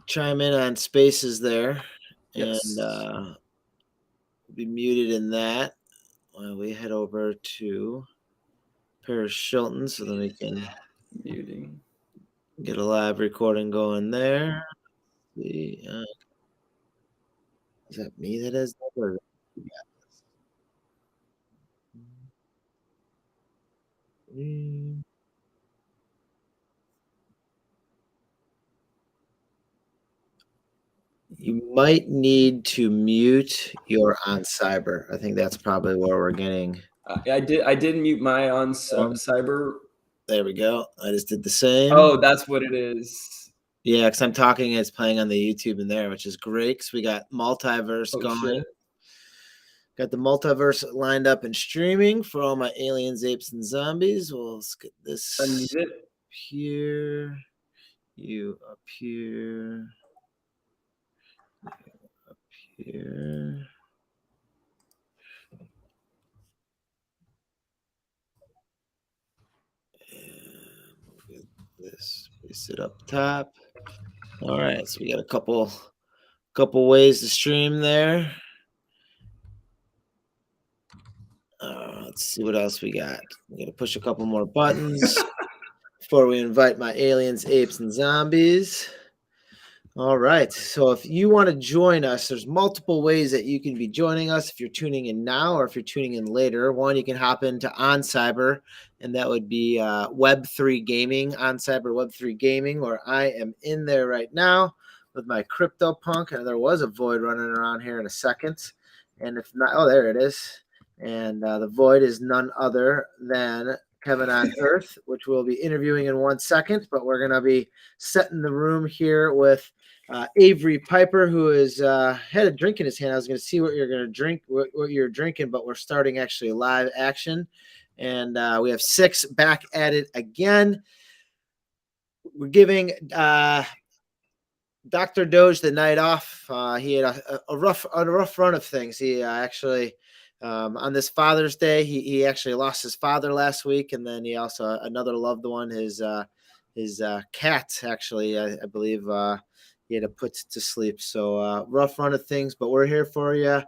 chime in on spaces there, Yes. and be muted in that while we head over to Paris Shilton so then we can Muting. get a live recording going there. See, is that me that has that? Or you might need to mute your on cyber. I think that's probably where we're getting. I did mute my on cyber. There we go. I just did the same. Oh, that's what it is. Yeah, because I'm talking, it's playing on the YouTube in there, which is great because we got multiverse going. Shit. Got the multiverse lined up and streaming for all my aliens, apes, and zombies. Well, let's get this Unmute it. here. You up here. Up here. And this place it up top. All right, so we got a couple ways to stream there. Let's see what else we got. We got to push a couple more buttons before we invite my aliens, apes, and zombies. All right. So if you want to join us, there's multiple ways that you can be joining us if you're tuning in now or if you're tuning in later. One, you can hop into On Cyber, and that would be Web3 Gaming, On Cyber Web3 Gaming, where I am in there right now with my CryptoPunk. And there was a void running around here in a second. And if not, oh, there it is. And the void is none other than Kevin on Earth, which we'll be interviewing in 1 second. But we're going to be setting the room here with Avery Piper, who is had a drink in his hand. I was going to see what you're going to drink, what you're drinking, but we're starting actually live action. And we have 6 back at it again. We're giving Dr. Doge the night off. He had a rough run of things. He actually on this Father's Day, he actually lost his father last week, and then he also another loved one, his cat. Actually, I believe he had to put to sleep. So rough run of things, but we're here for you,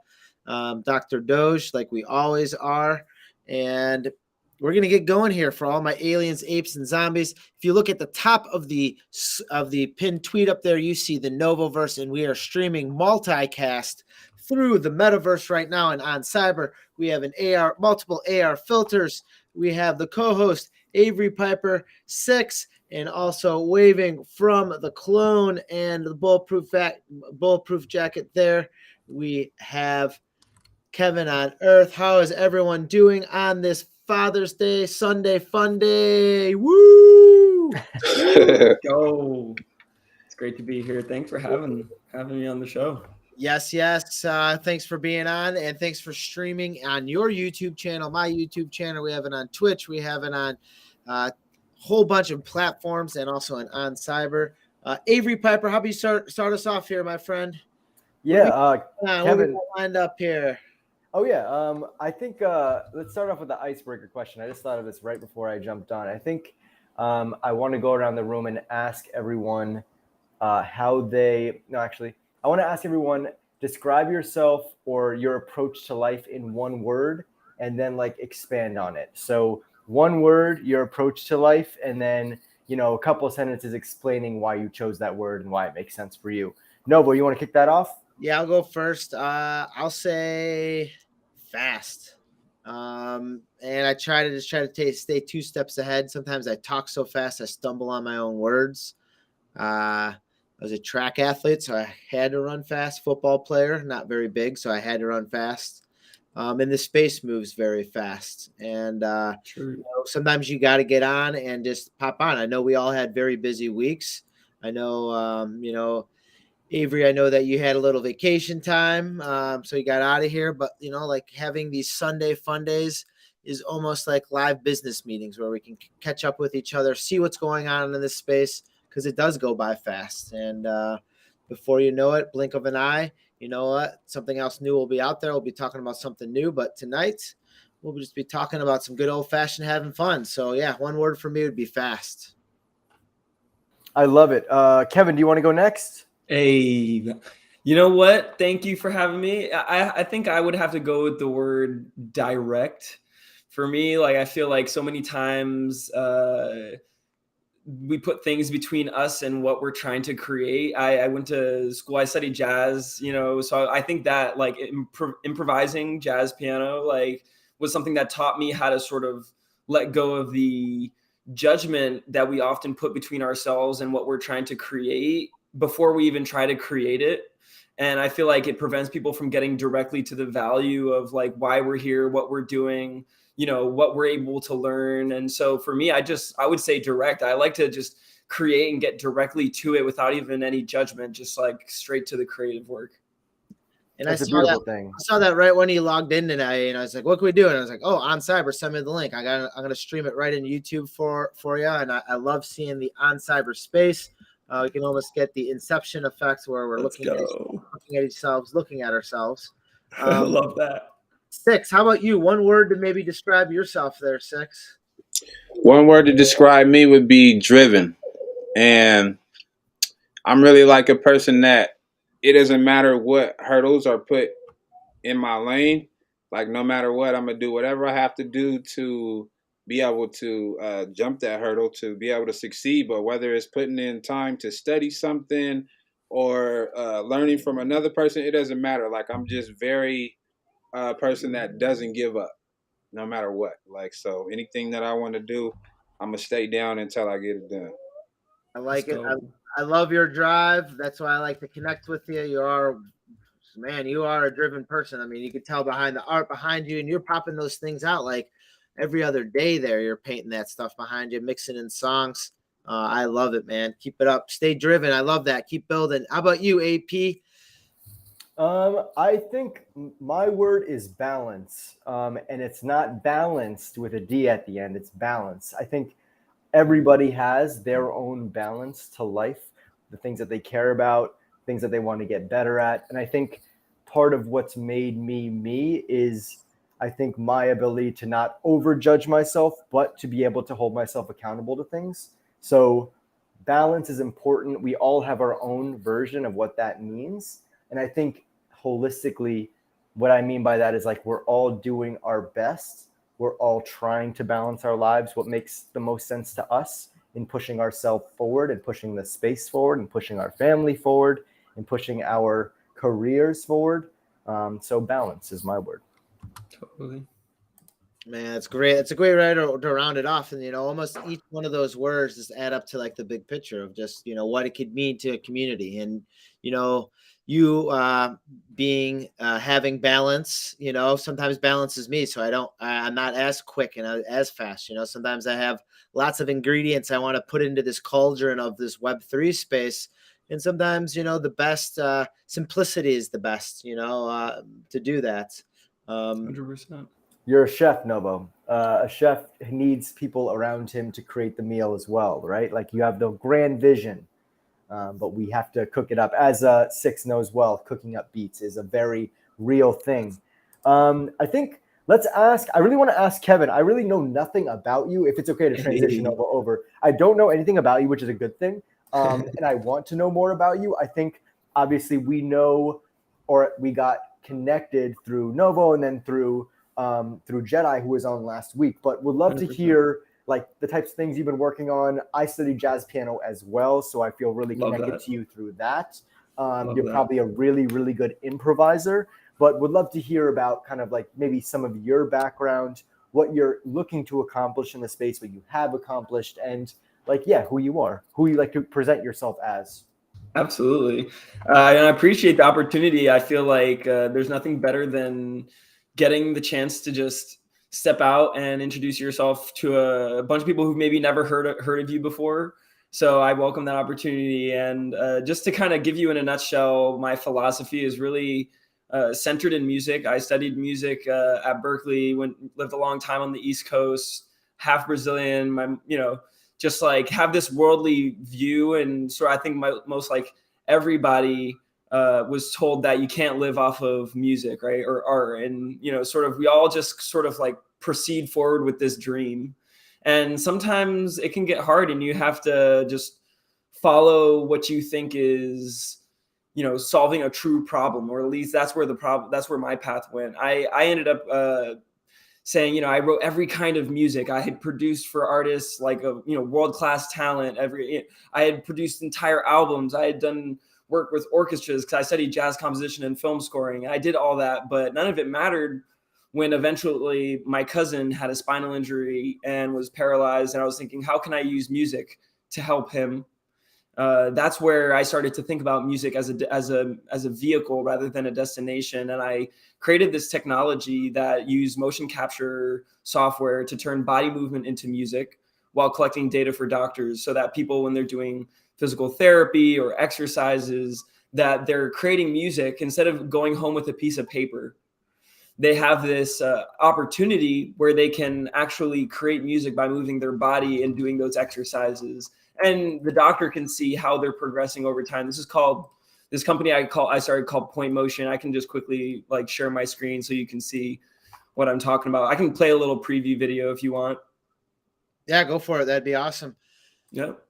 Dr. Doge, like we always are, and we're going to get going here for all my aliens, apes, and zombies. If you look at the top of the pinned tweet up there, you see the Novoverse, and we are streaming multicast through the metaverse right now and on cyber. We have multiple AR filters. We have the co-host Avery Piper 6, and also waving from the clone and the bulletproof jacket there. We have Kevin on Earth. How is everyone doing on this Father's Day, Sunday fun day? Woo! Go! It's great to be here. Thanks for having me on the show. Yes. Thanks for being on, and thanks for streaming on your YouTube channel, my YouTube channel. We have it on Twitch. We have it on a whole bunch of platforms, and also on Cyber. Avery Piper, how about you start us off here, my friend? Yeah, Kevin, what we lined up here? Oh, yeah. I think let's start off with the icebreaker question. I just thought of this right before I jumped on. I think I want to go around the room and ask everyone how they – no, actually, I want to ask everyone, describe yourself or your approach to life in one word and then, like, expand on it. So one word, your approach to life, and then, you know, a couple of sentences explaining why you chose that word and why it makes sense for you. Novo, you want to kick that off? Yeah, I'll go first. I'll say fast. And I try to stay 2 steps ahead. Sometimes I talk so fast I stumble on my own words. I was a track athlete, so I had to run fast. Football player, not very big, so I had to run fast. And the space moves very fast. And you know, sometimes you got to get on and just pop on. I know we all had very busy weeks. I know, you know, Avery, I know that you had a little vacation time, so you got out of here. But, you know, like having these Sunday fun days is almost like live business meetings where we can catch up with each other, see what's going on in this space, because it does go by fast. And before you know it, blink of an eye, you know what? Something else new will be out there. We'll be talking about something new. But tonight, we'll just be talking about some good old-fashioned having fun. So, yeah, one word for me would be fast. I love it. Kevin, do you want to go next? Hey, you know what? Thank you for having me. I think I would have to go with the word direct. For me, like I feel like so many times we put things between us and what we're trying to create. I went to school, I studied jazz, so I think that like improvising jazz piano like was something that taught me how to sort of let go of the judgment that we often put between ourselves and what we're trying to create before we even try to create it. And I feel like it prevents people from getting directly to the value of like why we're here, what we're doing, what we're able to learn. And so for me, I would say direct. I like to just create and get directly to it without even any judgment, just like straight to the creative work. And That's a beautiful thing. I saw that right when he logged in tonight, and I was like, "What can we do?" And I was like, "Oh, On Cyber, send me the link. I'm gonna stream it right in YouTube for you." And I love seeing the On Cyber space. We can almost get the Inception effects where we're looking at ourselves. I love that. Six, how about you? One word to maybe describe yourself there, Six. One word to describe me would be driven. And I'm really like a person that it doesn't matter what hurdles are put in my lane. Like no matter what, I'm gonna do whatever I have to do to be able to jump that hurdle to be able to succeed. But whether it's putting in time to study something or learning from another person, it doesn't matter. Like I'm just very person that doesn't give up no matter what. Like so, anything that I want to do, I'm gonna stay down until I get it done. I like it. I love your drive. That's why I like to connect with you. You are a driven person. I mean, you can tell behind the art behind you, and you're popping those things out like every other day there. You're painting that stuff behind you, mixing in songs. I love it, man. Keep it up. Stay driven. I love that. Keep building. How about you, AP? I think my word is balance. And it's not balanced with a D at the end. It's balance. I think everybody has their own balance to life, the things that they care about, things that they want to get better at. And I think part of what's made me is I think my ability to not overjudge myself, but to be able to hold myself accountable to things. So balance is important. We all have our own version of what that means. And I think holistically, what I mean by that is like we're all doing our best. We're all trying to balance our lives, what makes the most sense to us in pushing ourselves forward and pushing the space forward and pushing our family forward and pushing our careers forward. So balance is my word. Totally. Man, it's great. It's a great way to round it off. And, almost each one of those words just add up to like the big picture of just, what it could mean to a community. And, you being having balance, sometimes balance is me. So I'm not as quick and as fast. Sometimes I have lots of ingredients I want to put into this cauldron of this Web3 space. And sometimes, the best simplicity is the best, to do that. 100%. You're a chef, Novo. A chef needs people around him to create the meal as well, right? Like you have the grand vision, but we have to cook it up. As Six knows well, cooking up beats is a very real thing. I think I really want to ask Kevin. I really know nothing about you. If it's okay to transition over. I don't know anything about you, which is a good thing. And I want to know more about you. I think obviously we got connected through Novo and then through Jedi, who was on last week, but would love 100%. To hear like the types of things you've been working on. I studied jazz piano as well, so I feel really connected to you through that. You're probably a really, really good improviser, but would love to hear about kind of like maybe some of your background, what you're looking to accomplish in the space, what you have accomplished, and like, who you are, who you like to present yourself as. Absolutely. And I appreciate the opportunity. I feel like there's nothing better than getting the chance to just step out and introduce yourself to a bunch of people who've maybe never heard of you before. So I welcome that opportunity. And just to kind of give you in a nutshell, my philosophy is really centered in music. I studied music at Berkeley, lived a long time on the East Coast, half Brazilian, just like have this worldly view. And so I think most like everybody was told that you can't live off of music, right? Or art. And, sort of, we all just sort of like proceed forward with this dream. And sometimes it can get hard and you have to just follow what you think is solving a true problem, or at least that's where my path went. I ended up saying, I wrote every kind of music. I had produced for artists like world-class talent. I had produced entire albums. I had done work with orchestras because I studied jazz composition and film scoring. I did all that, but none of it mattered when eventually my cousin had a spinal injury and was paralyzed. And I was thinking, how can I use music to help him? That's where I started to think about music as a vehicle rather than a destination. And I created this technology that used motion capture software to turn body movement into music while collecting data for doctors, so that people, when they're doing physical therapy or exercises, that they're creating music instead of going home with a piece of paper. They have this opportunity where they can actually create music by moving their body and doing those exercises. And the doctor can see how they're progressing over time. This company I started called Point Motion. I can just quickly share my screen so you can see what I'm talking about. I can play a little preview video if you want. Yeah, go for it. That'd be awesome. Yep.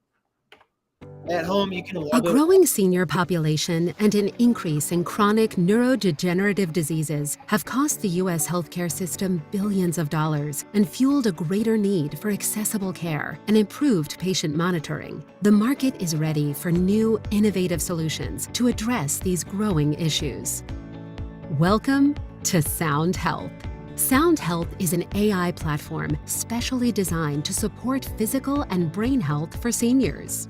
At home, you can. A growing senior population and an increase in chronic neurodegenerative diseases have cost the U.S. healthcare system billions of dollars and fueled a greater need for accessible care and improved patient monitoring. The market is ready for new, innovative solutions to address these growing issues. Welcome to Sound Health. Sound Health is an AI platform specially designed to support physical and brain health for seniors.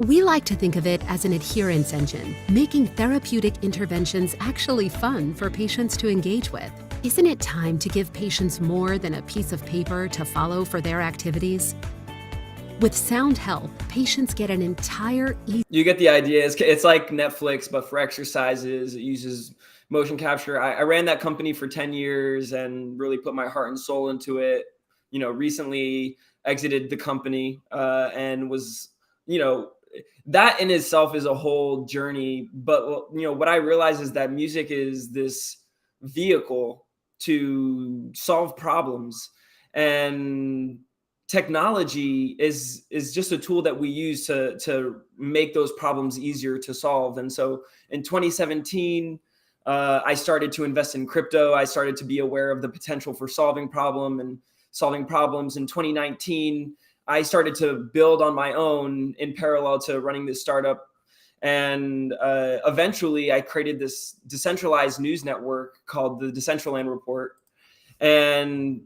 We like to think of it as an adherence engine, making therapeutic interventions actually fun for patients to engage with. Isn't it time to give patients more than a piece of paper to follow for their activities? With Sound Health, patients get an entire... You get the idea. It's like Netflix, but for exercises. It uses motion capture. I ran that company for 10 years and really put my heart and soul into it. Recently exited the company and was, that in itself is a whole journey. But, what I realized is that music is this vehicle to solve problems, and technology is just a tool that we use to make those problems easier to solve. And so in 2017, I started to invest in crypto. I started to be aware of the potential for solving problems. In 2019, I started to build on my own in parallel to running this startup. And eventually I created this decentralized news network called the Decentraland Report. And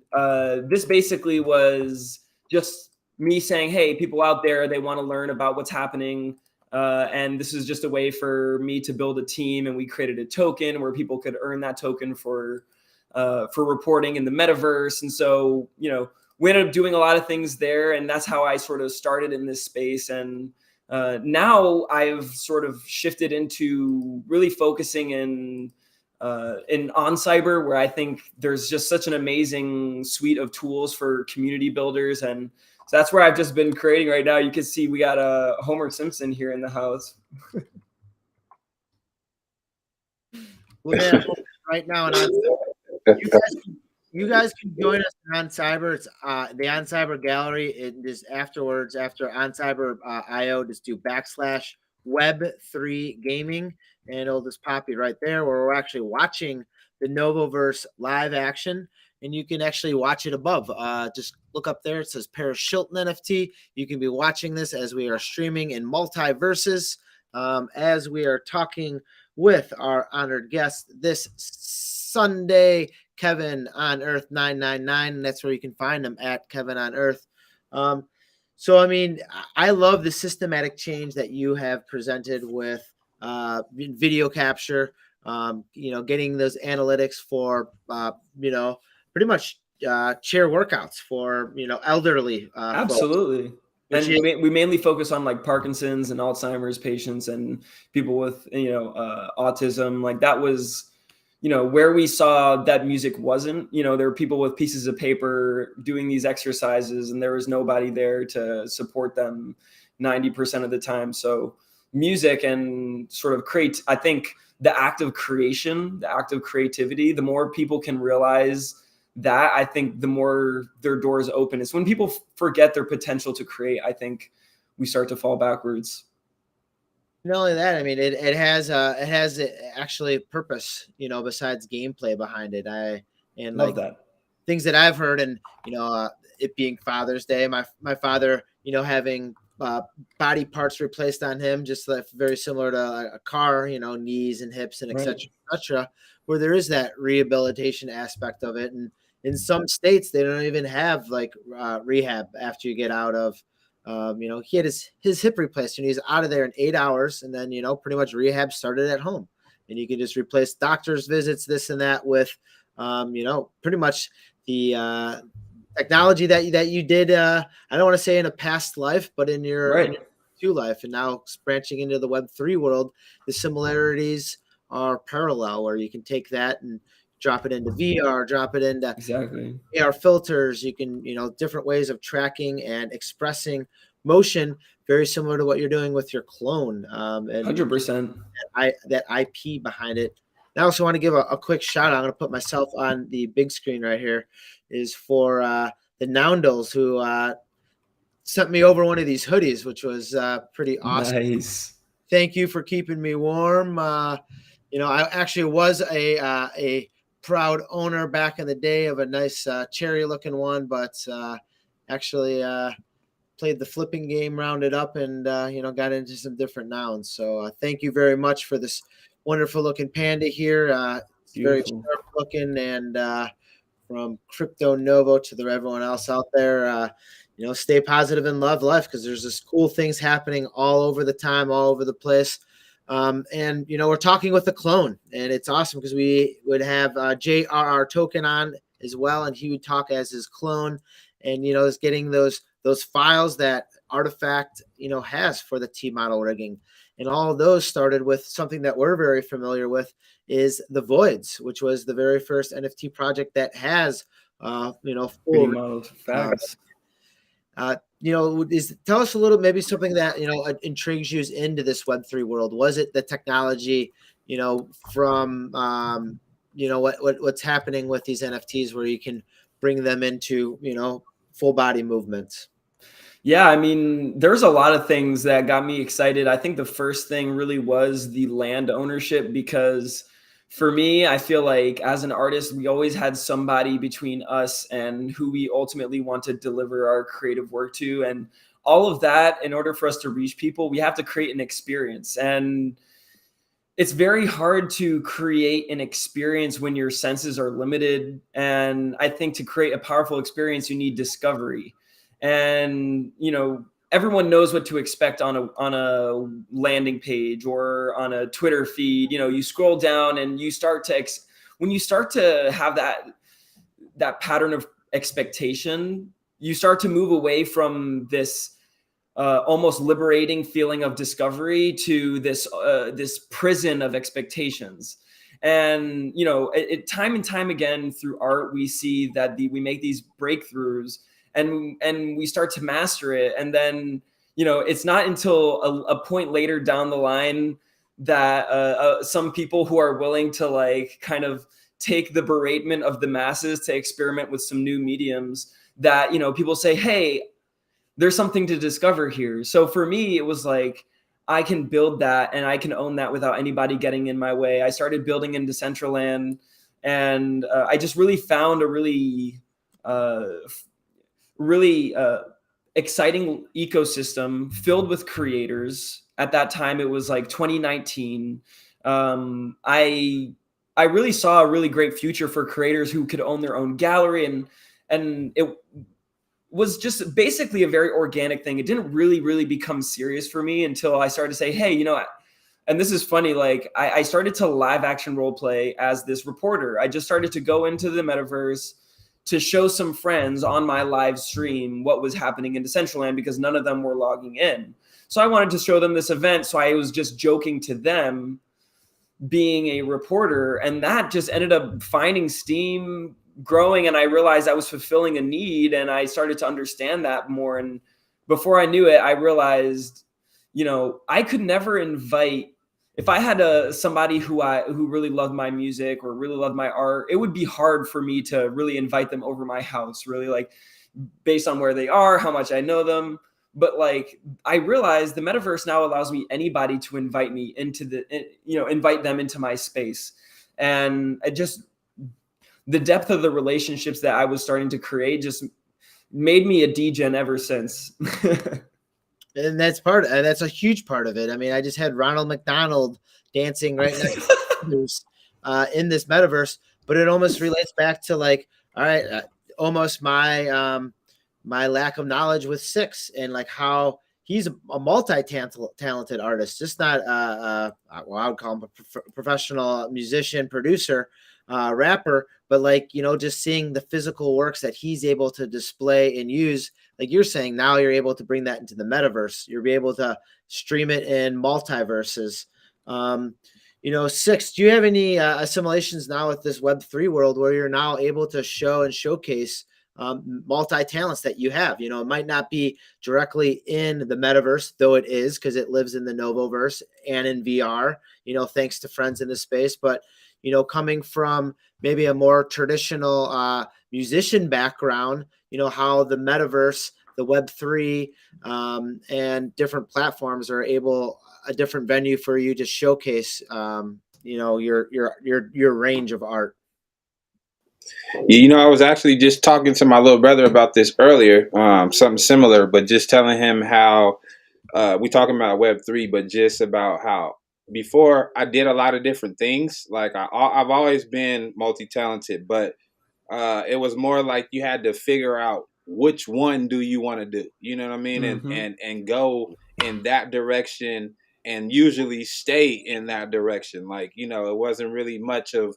this basically was just me saying, hey, people out there, they want to learn about what's happening. And this is just a way for me to build a team. And we created a token where people could earn that token for reporting in the metaverse. And so, we ended up doing a lot of things there. And that's how I sort of started in this space. And now I've sort of shifted into really focusing in on cyber, where I think there's just such an amazing suite of tools for community builders. And so that's where I've just been creating right now. You can see we got a Homer Simpson here in the house. We're there right now. And you guys can join us on Cyber. It's the On Cyber Gallery. It is afterwards, after On Cyber IO, just do /Web3 Gaming, and it'll just pop you right there, where we're actually watching the Novoverse live action, and you can actually watch it above. Just look up there. It says Paris Hilton NFT. You can be watching this as we are streaming in multiverses, as we are talking with our honored guest this Sunday, KevinOnEarth999, and that's where you can find them, at KevinOnEarth. So, I mean, I love the systematic change that you have presented with video capture, getting those analytics for, pretty much chair workouts for, elderly. Absolutely. And we mainly focus on Parkinson's and Alzheimer's patients and people with, autism. That was, where we saw that music wasn't, there were people with pieces of paper doing these exercises, and there was nobody there to support them 90% of the time. So music and sort of I think the act of creation, the act of creativity, the more people can realize that, I think the more their doors open. It's when people forget their potential to create, I think we start to fall backwards. Not only that, I mean, it has actually purpose, besides gameplay behind it. And Love like that. things that I've heard, and it being Father's Day, my father, having body parts replaced on him, just like very similar to a car, knees and hips and Right. etc., where there is that rehabilitation aspect of it, and in some states they don't even have like rehab after you get out of. He had his hip replaced, and he's out of there in 8 hours, and then pretty much rehab started at home, and you can just replace doctor's visits, this and that, with pretty much the technology that you did. I don't want to say in a past life, but in your Right. two life, and now branching into the Web3 world, the similarities are parallel, where you can take that and drop it into VR, drop it into Exactly. AR filters. You can, different ways of tracking and expressing motion, very similar to what you're doing with your clone. And 100%. that IP behind it. I also want to give a quick shout out. I'm going to put myself on the big screen right here. Is for the Noundles, who sent me over one of these hoodies, which was pretty awesome. Nice. Thank you for keeping me warm. I actually was a proud owner back in the day of a nice cherry looking one, but actually played the flipping game, rounded up, and got into some different nouns. So thank you very much for this wonderful looking panda here. It's very Beautiful. sharp looking, and from Crypto Novo to everyone else out there, stay positive and love life, because there's just cool things happening all over the time, all over the place. And we're talking with a clone, and it's awesome because we would have JRR Token on as well, and he would talk as his clone, and is getting those files that Artifact has for the T model rigging, and all of those started with something that we're very familiar with, is the Voids, which was the very first NFT project that has full 3D modeled facts. tell us a little, maybe something that intrigues you into this Web3 world. Was it the technology from what's happening with these NFTs, where you can bring them into full body movements? Yeah, I mean, there's a lot of things that got me excited. I think the first thing really was the land ownership, because for me, I feel like as an artist, we always had somebody between us and who we ultimately want to deliver our creative work to. And all of that, in order for us to reach people, we have to create an experience. And it's very hard to create an experience when your senses are limited. And I think to create a powerful experience, you need discovery. And, everyone knows what to expect on a landing page or on a Twitter feed. You scroll down and you start to when you start to have that pattern of expectation, you start to move away from this almost liberating feeling of discovery to this prison of expectations. And time and time again through art, we see that we make these breakthroughs, and we start to master it. And then, it's not until a point later down the line that some people who are willing to kind of take the beratement of the masses to experiment with some new mediums that, people say, hey, there's something to discover here. So for me, it was like, I can build that and I can own that without anybody getting in my way. I started building in Decentraland, and I just really found a really exciting ecosystem filled with creators. At that time, it was like 2019. I really saw a really great future for creators who could own their own gallery, and it was just basically a very organic thing. It didn't really become serious for me until I started to say, hey, and this is funny, I started to live action role play as this reporter. I just started to go into the metaverse to show some friends on my live stream what was happening in Decentraland, because none of them were logging in. So I wanted to show them this event. So I was just joking to them, being a reporter, and that just ended up finding steam, growing, and I realized I was fulfilling a need, and I started to understand that more. And before I knew it, I realized, I could never invite, if I had somebody who really loved my music or really loved my art, it would be hard for me to really invite them over my house, really, based on where they are, how much I know them. But like, I realized the metaverse now allows me anybody to invite me into invite them into my space. And the depth of the relationships that I was starting to create just made me a degen ever since. And that's that's a huge part of it. I mean, I just had Ronald McDonald dancing right next in this metaverse, but it almost relates back to like, all right, almost my my lack of knowledge with Six and like how he's a multi-talented artist, just not well, I would call him a professional musician, producer, rapper, but like, just seeing the physical works that he's able to display and use. Like you're saying, now you're able to bring that into the metaverse. You'll be able to stream it in multiverses. Six, do you have any assimilations now with this Web3 world where you're now able to show and showcase multi-talents that you have? It might not be directly in the metaverse, though it is, because it lives in the Novoverse and in VR, thanks to friends in the space. But, coming from maybe a more traditional musician background, how the metaverse, the Web3, and different platforms are a different venue for you to showcase, your range of art. I was actually just talking to my little brother about this earlier, something similar, but just telling him how we talking about Web3, but just about how before I did a lot of different things. Like I've always been multi-talented, but it was more like you had to figure out which one do you want to do, you know what I mean? Mm-hmm. And go in that direction and usually stay in that direction. Like, it wasn't really much of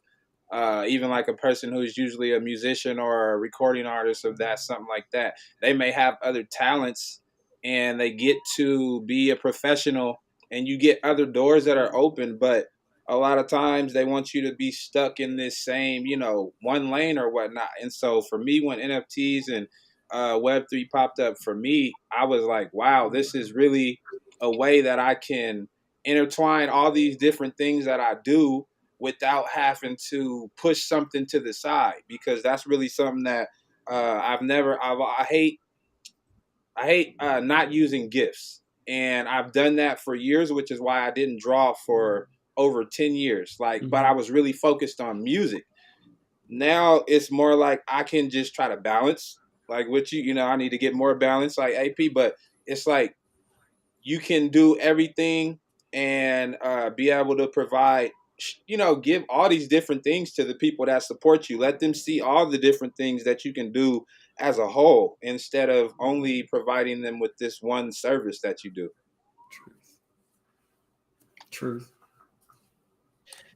even like a person who's usually a musician or a recording artist of that, something like that. They may have other talents and they get to be a professional and you get other doors that are open, but a lot of times they want you to be stuck in this same, one lane or whatnot. And so for me, when NFTs and Web3 popped up for me, I was like, wow, this is really a way that I can intertwine all these different things that I do without having to push something to the side, because that's really something that I hate not using gifts. And I've done that for years, which is why I didn't draw for over 10 years. But I was really focused on music. Now it's more like I can just try to balance, like with you, I need to get more balance like AP, but it's like you can do everything and be able to provide, give all these different things to the people that support you. Let them see all the different things that you can do as a whole instead of only providing them with this one service that you do. Truth.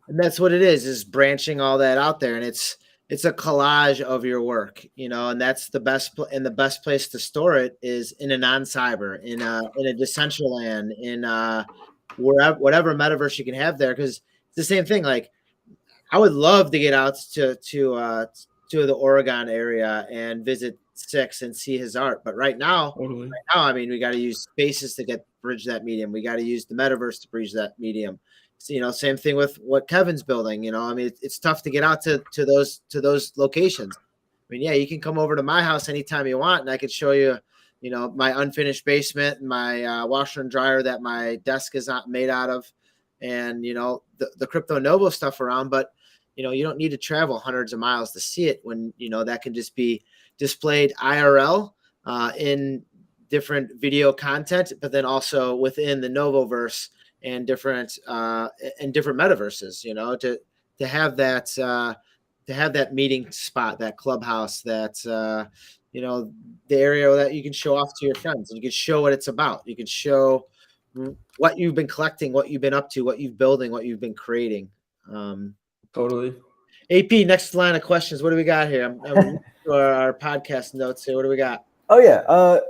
And that's what it is branching all that out there. And it's a collage of your work, and that's the best. And the best place to store it is in a non-cyber, in a Decentraland, in whatever metaverse you can have there. Because it's the same thing. Like, I would love to get out to the Oregon area and visit Six and see his art. But right now, I mean, we got to use Spaces to bridge that medium. We got to use the metaverse to bridge that medium. So, same thing with what Kevin's building. I mean, it's tough to get out to those locations. I mean, yeah, you can come over to my house anytime you want, and I could show you, my unfinished basement and my washer and dryer that my desk is not made out of, and the Crypto Novo stuff around. But you don't need to travel hundreds of miles to see it when that can just be displayed IRL in different video content, but then also within the Novoverse and different metaverses, to have that meeting spot, that clubhouse, that the area that you can show off to your friends, and you can show what it's about. You can show what you've been collecting, what you've been up to, what you've building, what you've been creating. Totally. AP, next line of questions. What do we got here? I'm our podcast notes here. What do we got? Oh yeah,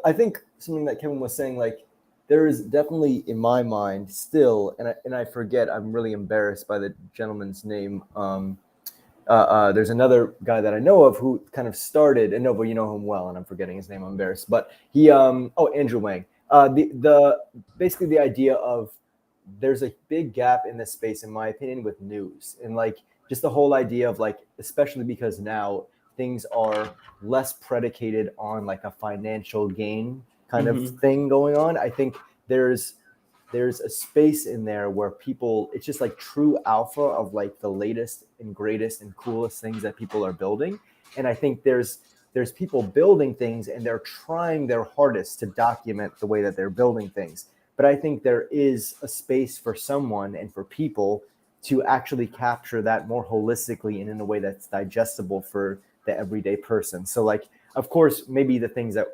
I think something that Kevin was saying, like, there is definitely in my mind still, and I forget. I'm really embarrassed by the gentleman's name. There's another guy that I know of who kind of started, and Novo, you know him well, and I'm forgetting his name. I'm embarrassed, but he, Andrew Wang. Basically the idea of there's a big gap in this space, in my opinion, with news, and like just the whole idea of like, especially because now things are less predicated on like a financial gain kind of thing going on. I think there's a space in there where people, it's just like true alpha of like the latest and greatest and coolest things that people are building. And I think there's people building things and they're trying their hardest to document the way that they're building things. But I think there is a space for someone and for people to actually capture that more holistically and in a way that's digestible for the everyday person. So like, of course, maybe the things that,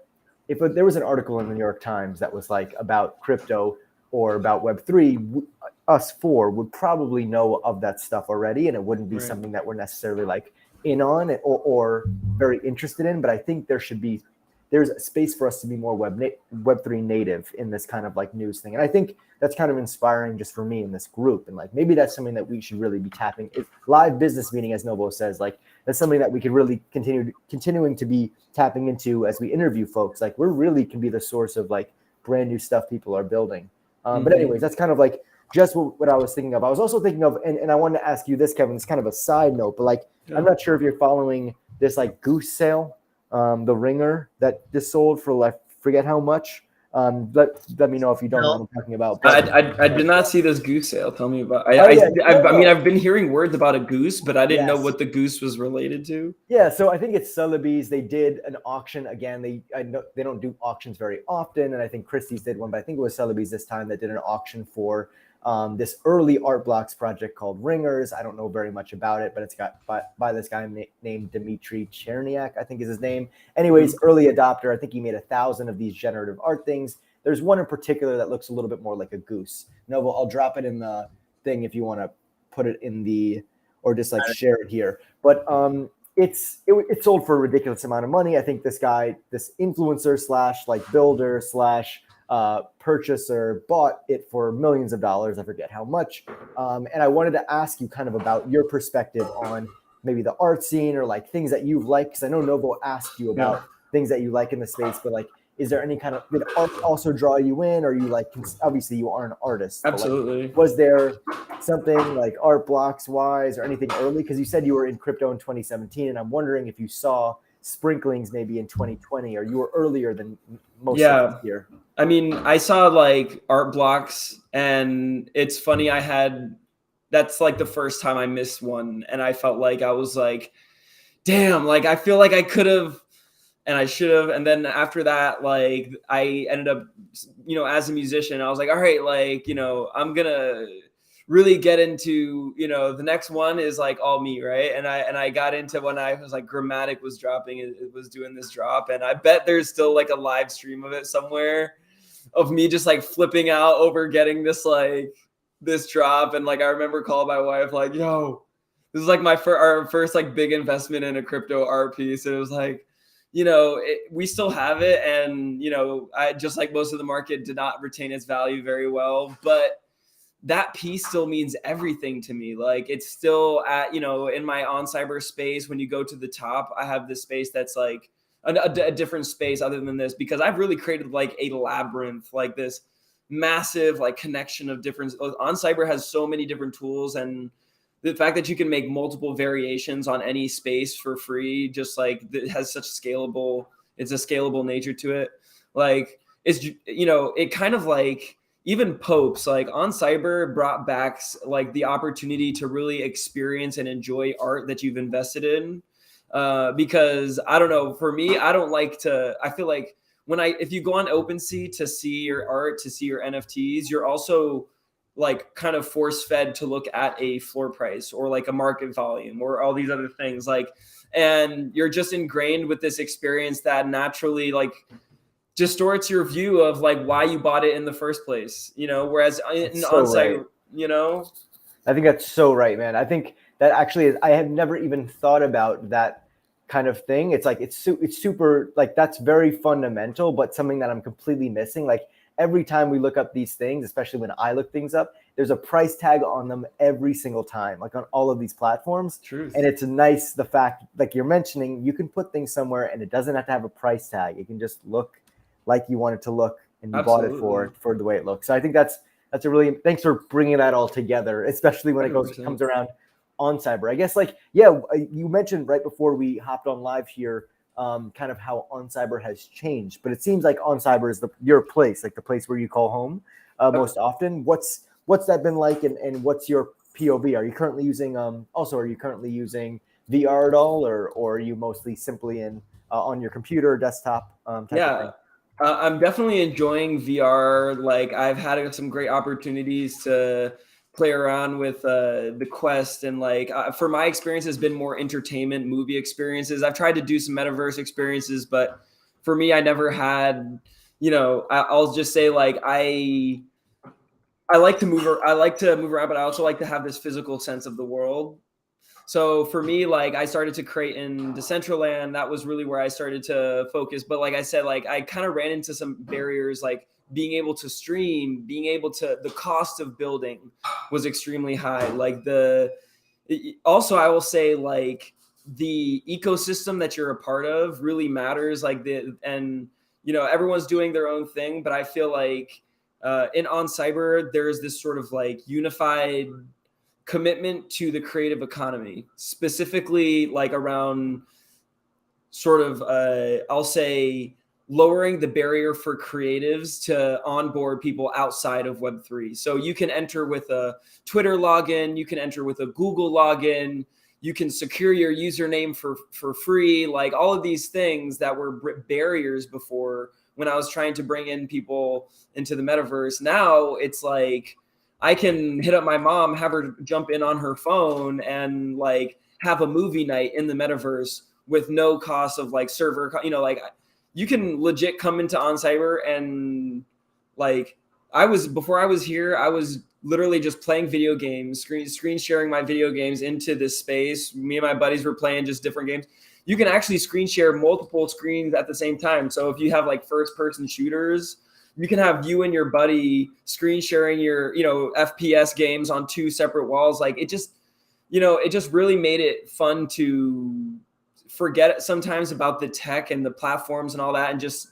if there was an article in the New York Times that was like about crypto or about Web3, us four would probably know of that stuff already. And it wouldn't be something that we're necessarily like in on or very interested in. But I think there's a space for us to be more Web3 native in this kind of like news thing. And I think that's kind of inspiring just for me in this group. And like, maybe that's something that we should really be tapping. It's live business meeting, as Novo says, like that's something that we could really continuing to be tapping into as we interview folks. Like we're really can be the source of like brand new stuff people are building. But anyways, that's kind of like just what I was thinking of. I was also thinking of, and I wanted to ask you this, Kevin, it's kind of a side note, but like, I'm not sure if you're following this like goose sale, the ringer that just sold for like, forget how much. Let me know if you don't know what I'm talking about. But, I did not see this goose sale. Tell me about. I mean, I've been hearing words about a goose, but I didn't know what the goose was related to. Yeah, so I think it's Sotheby's. They did an auction again. I know they don't do auctions very often, and I think Christie's did one, but I think it was Sotheby's this time that did an auction for this early art blocks project called Ringers. I don't know very much about it, but it's got by this guy named Dmitry Cherniak, I think is his name. Anyways, early adopter. I think he made 1,000 of these generative art things. There's one in particular that looks a little bit more like a goose. Novo, I'll drop it in the thing if you want to put it in the, or just like share it here. But it sold for a ridiculous amount of money. I think this guy, this influencer slash like builder slash purchaser bought it for millions of dollars. I forget how much. And I wanted to ask you kind of about your perspective on maybe the art scene or like things that you've liked. Because I know Novo asked you about things that you like in the space, but like, is there any kind of, did art also draw you in, or you like, obviously you are an artist. Absolutely. Like, was there something like art blocks wise or anything early? Because you said you were in crypto in 2017, and I'm wondering if you saw sprinklings maybe in 2020, or you were earlier than most of this year. I mean, I saw like art blocks, and it's funny, that's like the first time I missed one, and I felt like I was like, damn, like I feel like I could have, and I should have. And then after that, like I ended up, as a musician, I was like, all right, like, I'm gonna really get into, the next one is like all me, right? And I got into when I was like Grammatic was dropping, it was doing this drop, and I bet there's still like a live stream of it somewhere of me just like flipping out over getting this drop. And like I remember calling my wife like, yo, this is like our first like big investment in a crypto art piece. And it was like, we still have it. And, I just like most of the market did not retain its value very well, but that piece still means everything to me. Like it's still at, in my on cyber space, when you go to the top, I have this space that's like a different space other than this, because I've really created like a labyrinth, like this massive like connection of different, on cyber has so many different tools, and the fact that you can make multiple variations on any space for free, just like it has such it's a scalable nature to it. Like it's, it kind of like even popes like on cyber brought back like the opportunity to really experience and enjoy art that you've invested in. Because I don't know, for me, I feel like if you go on OpenSea to see your art, to see your NFTs, you're also like kind of force fed to look at a floor price or like a market volume or all these other things, like, and you're just ingrained with this experience that naturally like distorts your view of like why you bought it in the first place, whereas on site, I think that's so right, man. I think that actually I have never even thought about that kind of thing. It's like, it's super, like that's very fundamental, but something that I'm completely missing. Like every time we look up these things, especially when I look things up, there's a price tag on them every single time, like on all of these platforms. Truth. And it's nice, the fact, like you're mentioning, you can put things somewhere and it doesn't have to have a price tag. It can just look like you want it to look, and you bought it for the way it looks. So I think that's a really, thanks for bringing that all together, especially when it comes around on cyber. I guess like, you mentioned right before we hopped on live here, kind of how On Cyber has changed. But it seems like On Cyber is your place, like the place where you call home most often. What's that been like, and what's your POV? Are you currently using VR at all, or are you mostly simply on your computer, desktop type of thing? I'm definitely enjoying VR. Like, I've had some great opportunities to play around with the Quest, and like for my experience has been more entertainment movie experiences. I've tried to do some metaverse experiences, but for me, I never had, I'll just say, like, I like to move around, but I also like to have this physical sense of the world. So for me, like, I started to create in Decentraland. That was really where I started to focus. But like I said, like, I kind of ran into some barriers, like being able to stream, the cost of building was extremely high. Like also I will say, like, the ecosystem that you're a part of really matters. Like everyone's doing their own thing, but I feel like in On Cyber, there's this sort of like unified commitment to the creative economy, specifically like around sort of, I'll say, lowering the barrier for creatives to onboard people outside of Web3. So you can enter with a Twitter login, you can enter with a Google login, you can secure your username for free, like all of these things that were barriers before when I was trying to bring in people into the metaverse. Now it's like, I can hit up my mom, have her jump in on her phone, and like have a movie night in the metaverse with no cost of like server. Like, you can legit come into On Cyber, and like before I was here, I was literally just playing video games, screen sharing my video games into this space. Me and my buddies were playing just different games. You can actually screen share multiple screens at the same time. So if you have like first person shooters, you can have you and your buddy screen sharing your, FPS games on two separate walls. Like, it just really made it fun to forget sometimes about the tech and the platforms and all that, and just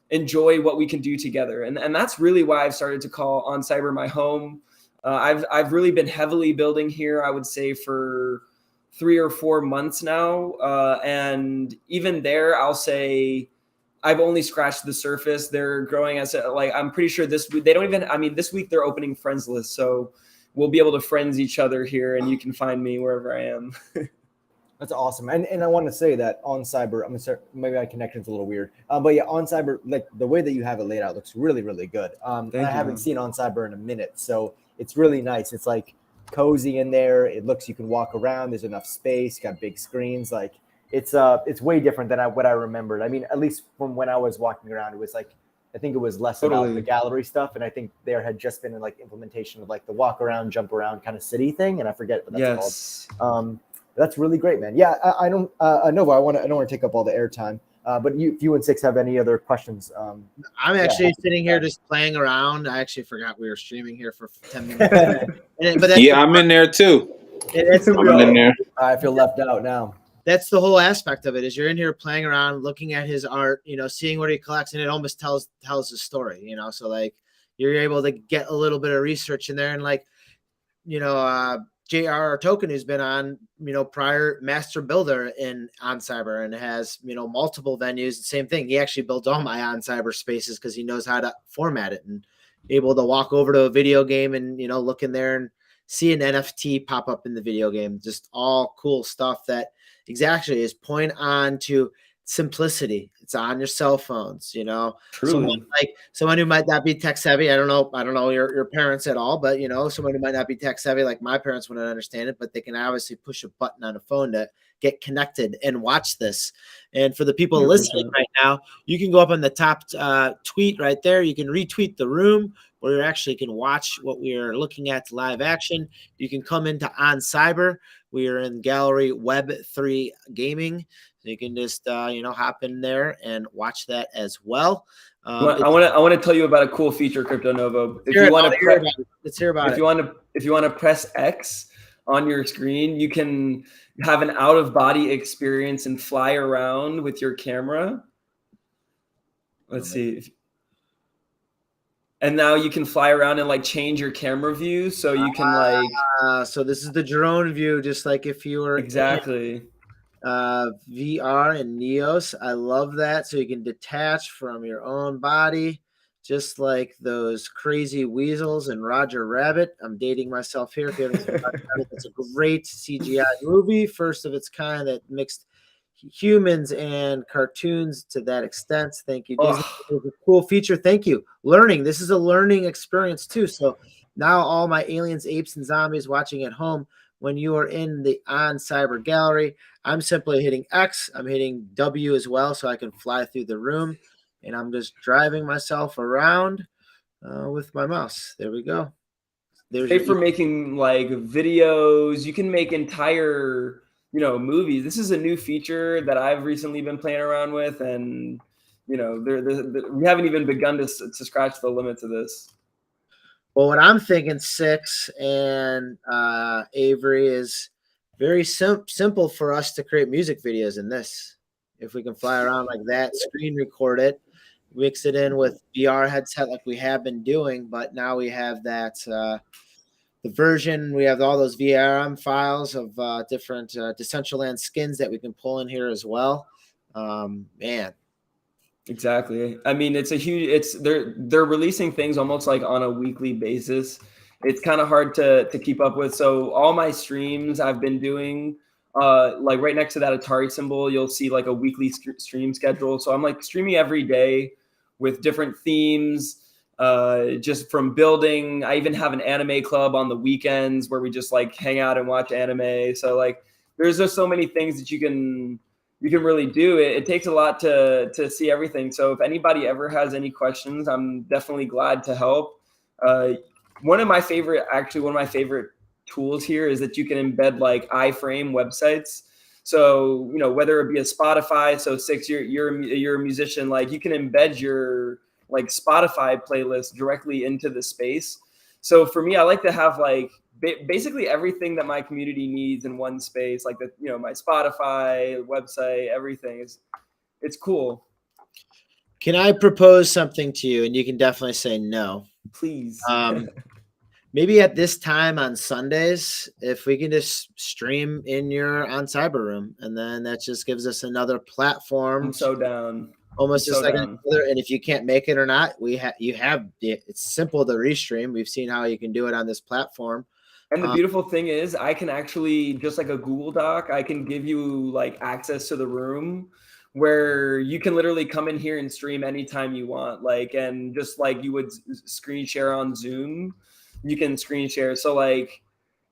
enjoy what we can do together. And that's really why I've started to call On Cyber my home. I've really been heavily building here, I would say, for 3 or 4 months now. And even there, I'll say, I've only scratched the surface. They're growing I'm pretty sure this week this week they're opening friends list. So we'll be able to friends each other here, and you can find me wherever I am. That's awesome. And I want to say that On Cyber, I'm sorry, maybe my connection's a little weird. But yeah, On Cyber, like the way that you have it laid out looks really, really good. And I haven't seen On Cyber in a minute. So it's really nice. It's like cozy in there. It looks, you can walk around. There's enough space, got big screens. Like, it's way different than what I remembered. I mean, at least from when I was walking around, it was like, I think it was less about the gallery stuff. And I think there had just been like implementation of like the walk around, jump around kind of city thing. And I forget what that's called. That's really great, man. Yeah, I don't, Nova, I don't want to take up all the airtime. But if you and Six have any other questions. I'm actually sitting here just playing around. I actually forgot we were streaming here for 10 minutes. I'm in there too. I'm in there. I feel left out now. That's the whole aspect of it, is you're in here playing around, looking at his art, seeing what he collects, and it almost tells his story, so like you're able to get a little bit of research in there. And like, JR Token, who's been on, prior master builder On Cyber and has, multiple venues. Same thing. He actually built all my On Cyber spaces because he knows how to format it, and able to walk over to a video game and, look in there and see an NFT pop up in the video game. Just all cool stuff that exactly is point on to simplicity. It's on your cell phones, someone who might not be tech savvy. I don't know your parents at all, but someone who might not be tech savvy, like my parents wouldn't understand it, but they can obviously push a button on a phone to get connected and watch this. And for the people listening right now, you can go up on the top tweet right there. You can retweet the room where you actually can watch what we are looking at live action. You can come into On Cyber. We are in Gallery Web3 Gaming. So you can just hop in there and watch that as well. I want to tell you about a cool feature, Crypto Nova. If you want to press X on your screen, you can have an out of body experience and fly around with your camera. Let's see. And now you can fly around and like change your camera view, so you can like. So this is the drone view, just like if you were exactly. VR and Neos. I love that. So you can detach from your own body, just like those crazy weasels in Roger Rabbit. I'm dating myself here. If you haven't seen Roger Rabbit, it's a great CGI movie, first of its kind that mixed humans and cartoons to that extent. Thank you, Disney. Oh, It was a cool feature. Thank you. Learning. This is a learning experience too. So now all my aliens, apes, and zombies watching at home, when you are in the On Cyber Gallery, I'm simply hitting X. I'm hitting W as well, so I can fly through the room, and I'm just driving myself around with my mouse. There we go. There's great your for making like videos. You can make entire, movies. This is a new feature that I've recently been playing around with, and we haven't even begun to scratch the limits of this. Well, what I'm thinking, Six and Avery, is very simple for us to create music videos in this. If we can fly around like that, screen record it, mix it in with VR headset like we have been doing, but now we have that the version. We have all those VRM files of different Decentraland skins that we can pull in here as well. Man, Exactly. I mean, they're releasing things almost like on a weekly basis. It's kind of hard to keep up with. So all my streams I've been doing, like right next to that Atari symbol, you'll see like a weekly stream schedule. So I'm like streaming every day with different themes, just from building. I even have an anime club on the weekends where we just like hang out and watch anime. So like there's just so many things that you can really do. It takes a lot to see everything. So if anybody ever has any questions, I'm definitely glad to help. One of my favorite tools here is that you can embed like iframe websites. So, whether it be a Spotify, so Six, you're a musician, like you can embed your like Spotify playlist directly into the space. So for me, I like to have like basically everything that my community needs in one space, like my Spotify website, everything it's cool. can I propose something to you? And you can definitely say no. Please. Maybe at this time on Sundays, if we can just stream in your On Cyber room, and then that just gives us another platform. I'm so down. Almost just like down. another. And if you can't make it or not, it's simple to restream. We've seen how you can do it on this platform. And the beautiful thing is I can actually, just like a Google Doc, I can give you like access to the room where you can literally come in here and stream anytime you want. Like, and just like you would screen share on Zoom, you can screen share. So like,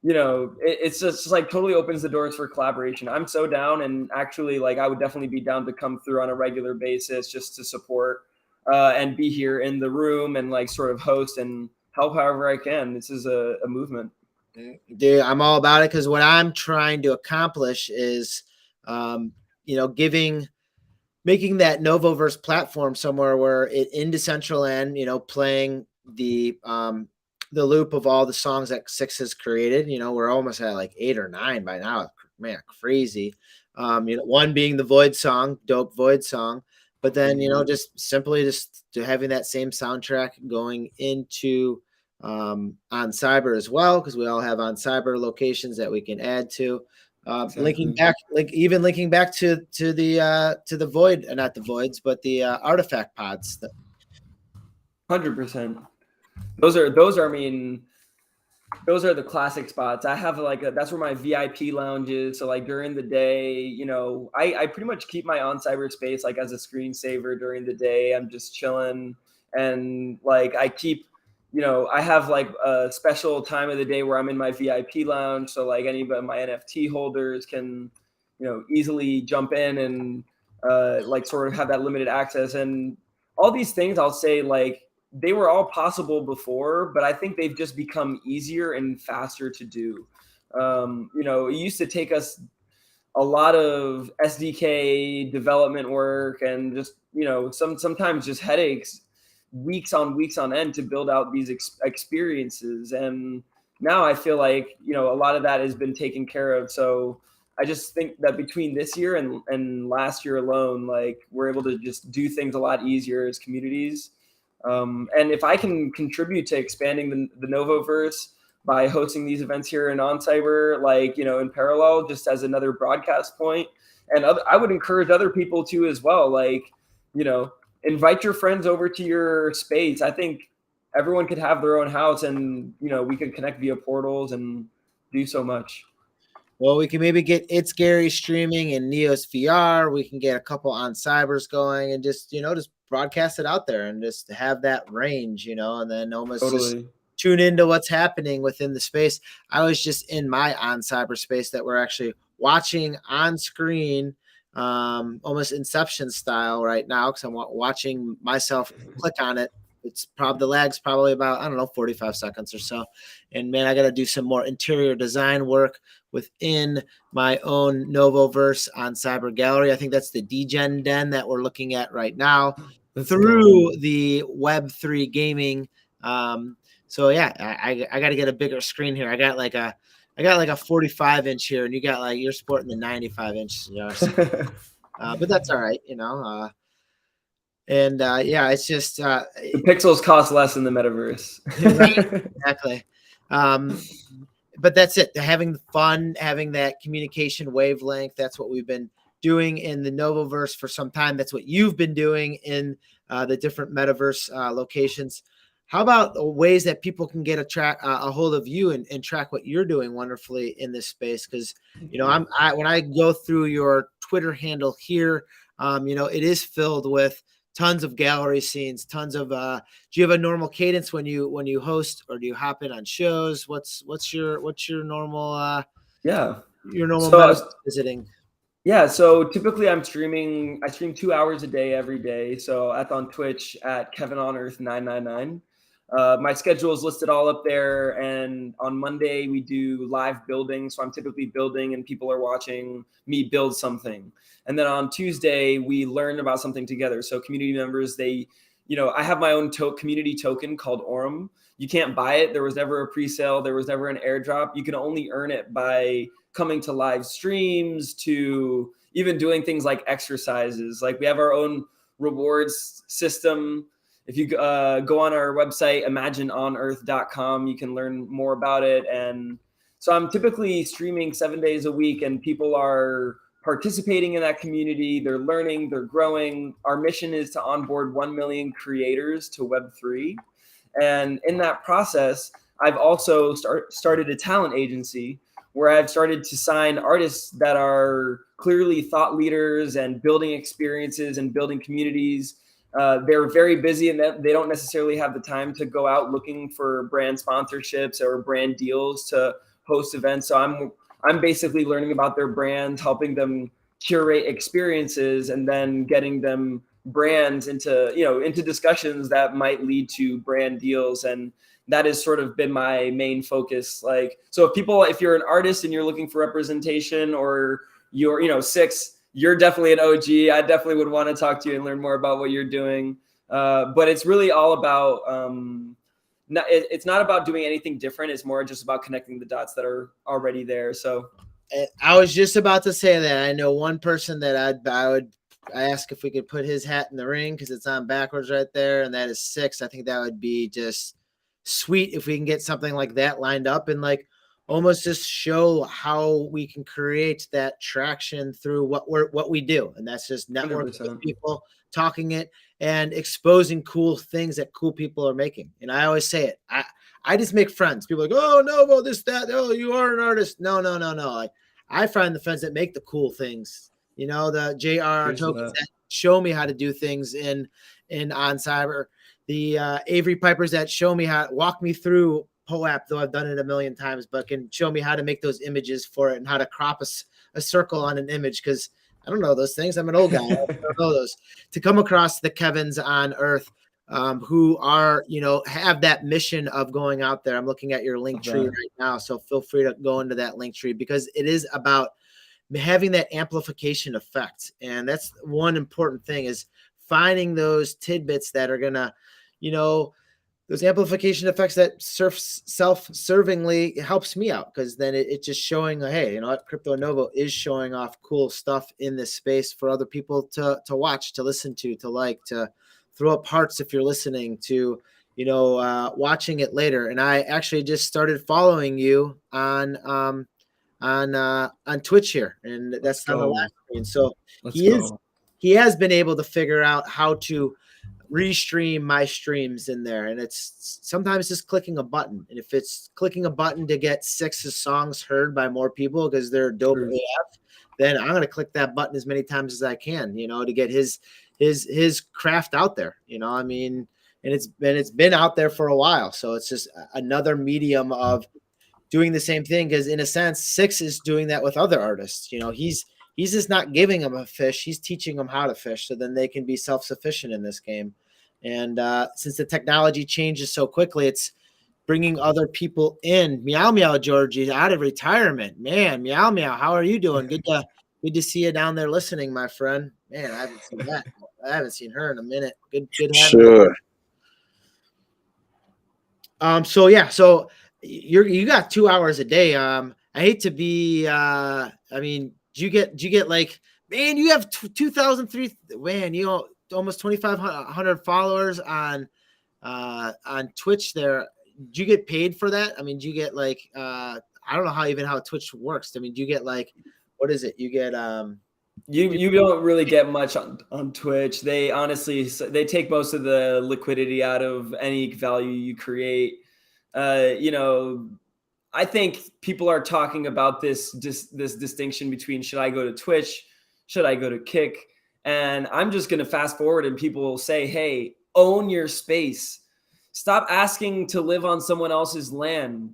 it's just like totally opens the doors for collaboration. I'm so down, and actually like I would definitely be down to come through on a regular basis just to support and be here in the room and like sort of host and help however I can. This is a movement. Dude, I'm all about it, because what I'm trying to accomplish is, making that Novoverse platform somewhere where in Decentraland, playing the loop of all the songs that Six has created. We're almost at like 8 or 9 by now. Man, crazy. One being the Void song, dope Void song, but then just simply just to having that same soundtrack going into On Cyber as well, because we all have On Cyber locations that we can add to. Exactly. Linking back to the Void, not the Voids, but the artifact pods. 100%. Those are I mean, those are the classic spots. I have like that's where my VIP lounge is. So like during the day, I pretty much keep my on cyberspace like as a screensaver during the day. I'm just chilling, and like I keep, I have like a special time of the day where I'm in my VIP lounge. So like any of my NFT holders can, easily jump in and like sort of have that limited access. And all these things, I'll say, like, they were all possible before, but I think they've just become easier and faster to do. It used to take us a lot of SDK development work and just, sometimes just headaches, weeks on end to build out these experiences. And now I feel like, a lot of that has been taken care of. So I just think that between this year and last year alone, like we're able to just do things a lot easier as communities. And if I can contribute to expanding the Novoverse, by hosting these events here in On Cyber, like, you know, in parallel, just as another broadcast point. And I would encourage other people to as well, like, you know, invite your friends over to your space. I think everyone could have their own house, and, you know, we could connect via portals and do so much. Well, we can maybe get It's Gary streaming in Neos VR. We can get a couple On Cybers going and just, you know, just broadcast it out there and just have that range, you know, and then almost just tune into what's happening within the space. I was just in my On Cyberspace that we're actually watching on screen, almost Inception style right now, because I'm watching myself click on it. It's probably, the lag's probably about, I don't know, 45 seconds or so. And man, I got to do some more interior design work within my own Novoverse on Cyber Gallery. I think that's the Degen Den that we're looking at right now through the Web3 gaming. So yeah, I got to get a bigger screen here. I got like a 45-inch here, and you got like, you're sporting the 95-inch. You know, so, but that's all right, you know. And yeah, it's just the pixels cost less in the metaverse. Right, exactly. But that's it. Having fun, having that communication wavelength. That's what we've been doing in the Novoverse for some time. That's what you've been doing in the different metaverse locations. How about ways that people can get a hold of you and track what you're doing wonderfully in this space? Because, you know, when I go through your Twitter handle here, you know, it is filled with tons of gallery scenes, tons of do you have a normal cadence when you host, or do you hop in on shows? What's your normal visiting? Yeah, so typically I stream 2 hours a day every day. So that's on Twitch at KevinOnEarth999. My schedule is listed all up there, and on Monday we do live building. So I'm typically building and people are watching me build something. And then on Tuesday we learn about something together. So community members, I have my own community token called Aurum. You can't buy it. There was never a pre-sale. There was never an airdrop. You can only earn it by coming to live streams, to even doing things like exercises. Like, we have our own rewards system. If you go on our website, imagineonearth.com, you can learn more about it. And so I'm typically streaming 7 days a week, and people are participating in that community. They're learning, they're growing. Our mission is to onboard 1 million creators to Web3. And in that process, I've also started a talent agency where I've started to sign artists that are clearly thought leaders and building experiences and building communities. They're very busy, and they don't necessarily have the time to go out looking for brand sponsorships or brand deals to host events. So I'm basically learning about their brands, helping them curate experiences, and then getting them brands into discussions that might lead to brand deals. And that has sort of been my main focus. Like, so if you're an artist and you're looking for representation, or you're, Six, you're definitely an OG. I definitely would want to talk to you and learn more about what you're doing. But it's really all about, it's not about doing anything different. It's more just about connecting the dots that are already there. So I was just about to say that. I know one person that I ask if we could put his hat in the ring, because it's on backwards right there, and that is Six. I think that would be just sweet if we can get something like that lined up, and like almost just show how we can create that traction through what we do. And that's just networking with people, talking it, and exposing cool things that cool people are making. And I always say it, I just make friends. People are like, oh no, well, this, that, oh, you are an artist. No. Like, I find the friends that make the cool things, the JRR tokens that show me how to do things in On Cyber, the Avery Pipers that show me walk me through POAP, though I've done it a million times, but can show me how to make those images for it and how to crop a circle on an image, because I don't know those things. I'm an old guy. I don't know those. To come across the Kevins on Earth, who are, have that mission of going out there. I'm looking at your link tree right now, so feel free to go into that link tree, because it is about having that amplification effect. And that's one important thing, is finding those tidbits that are gonna, those amplification effects that self-servingly helps me out, because then it's just showing, hey, Crypto Novo is showing off cool stuff in this space for other people to watch, to listen to like, to throw up hearts if you're listening, to, watching it later. And I actually just started following you on Twitch here, and that's on the last screen. So he has been able to figure out how to restream my streams in there, and it's sometimes just clicking a button. And if it's clicking a button to get Six's songs heard by more people because they're dope AF, then I'm gonna click that button as many times as I can, to get his craft out there. I mean, and it's been out there for a while, so it's just another medium of doing the same thing. Because in a sense, Six is doing that with other artists. He's just not giving them a fish. He's teaching them how to fish so then they can be self-sufficient in this game. And since the technology changes so quickly, it's bringing other people in. Meow Meow Georgie out of retirement. Man, Meow Meow, how are you doing? Good to see you down there listening, my friend. Man, I haven't seen that. I haven't seen her in a minute. Good having sure. You. So you got 2 hours a day. I hate to be do you get like, man, you have 2,003, man, almost 2,500 followers on Twitch there. Do you get paid for that? I mean, do you get like, I don't know how Twitch works. I mean, do you get like, what is it? You get, you don't really get much on Twitch. They take most of the liquidity out of any value you create. I think people are talking about this distinction between should I go to Twitch, should I go to Kick? And I'm just going to fast forward and people will say, hey, own your space. Stop asking to live on someone else's land.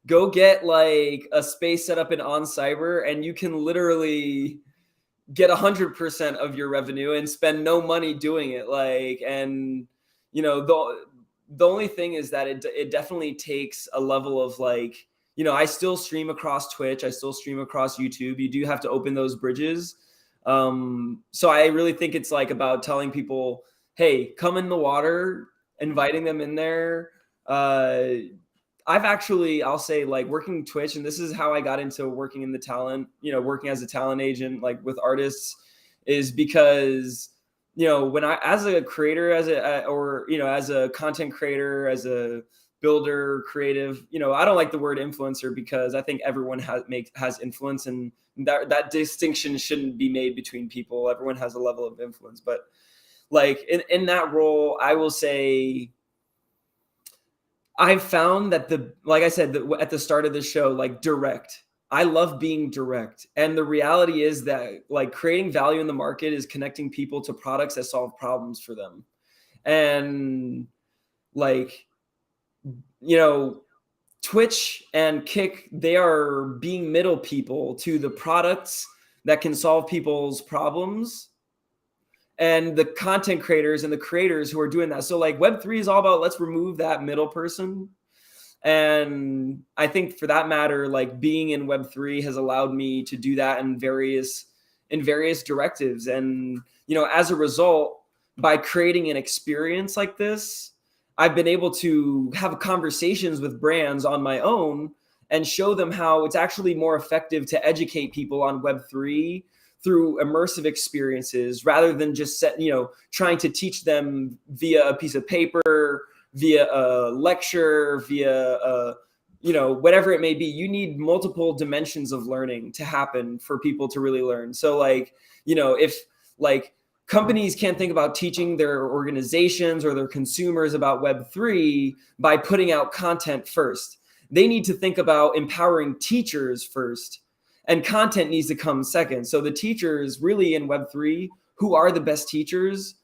Go get like a space set up in OnCyber and you can literally get 100% of your revenue and spend no money doing it. The only thing is that it definitely takes a level of like, I still stream across Twitch. I still stream across YouTube. You do have to open those bridges. So I really think it's like about telling people, hey, come in the water, inviting them in there. I'll say like working Twitch, and this is how I got into working in the talent, working as a talent agent, like with artists, is because when as a creator, as a content creator, as a builder, creative, I don't like the word influencer because I think everyone has influence, and that distinction shouldn't be made between people. Everyone has a level of influence, but like in that role, I will say I've found that like I said, at the start of the show, like direct. I love being direct. And the reality is that like creating value in the market is connecting people to products that solve problems for them. And like, Twitch and Kick, they are being middle people to the products that can solve people's problems and the content creators and the creators who are doing that. So like Web3 is all about, let's remove that middle person. And I think for that matter, like being in Web3 has allowed me to do that in various directives. And, as a result, by creating an experience like this, I've been able to have conversations with brands on my own and show them how it's actually more effective to educate people on Web3 through immersive experiences rather than just trying to teach them via a piece of paper, via a lecture, via whatever it may be. You need multiple dimensions of learning to happen for people to really learn. So like, if like companies can't think about teaching their organizations or their consumers about Web3 by putting out content first. They need to think about empowering teachers first, and content needs to come second. So the teachers really in Web3, who are the best teachers?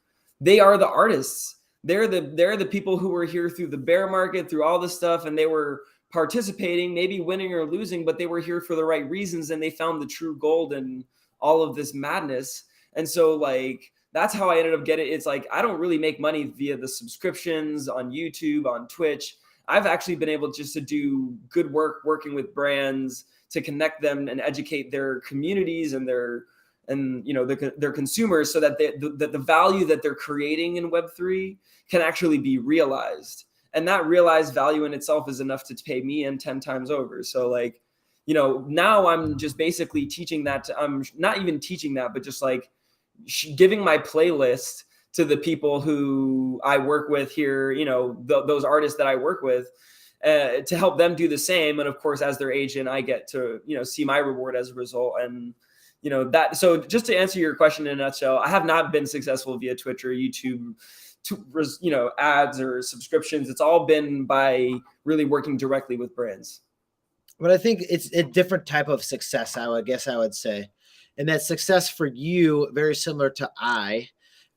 They are the artists. They're the people who were here through the bear market, through all this stuff, and they were participating, maybe winning or losing, but they were here for the right reasons, and they found the true gold in all of this madness. And so like, that's how I ended up getting it. It's like, I don't really make money via the subscriptions on YouTube, on Twitch. I've actually been able just to do good work working with brands to connect them and educate their communities and their consumers so that the value that they're creating in Web3 can actually be realized. And that realized value in itself is enough to pay me in 10 times over. So like, now I'm just basically teaching that I'm not even teaching that, but just like giving my playlist to the people who I work with here, those artists that I work with, to help them do the same. And of course, as their agent, I get to, see my reward as a result. And, so just to answer your question in a nutshell, I have not been successful via Twitch or YouTube, ads or subscriptions. It's all been by really working directly with brands. But I think it's a different type of success, I would say. And that success for you, very similar to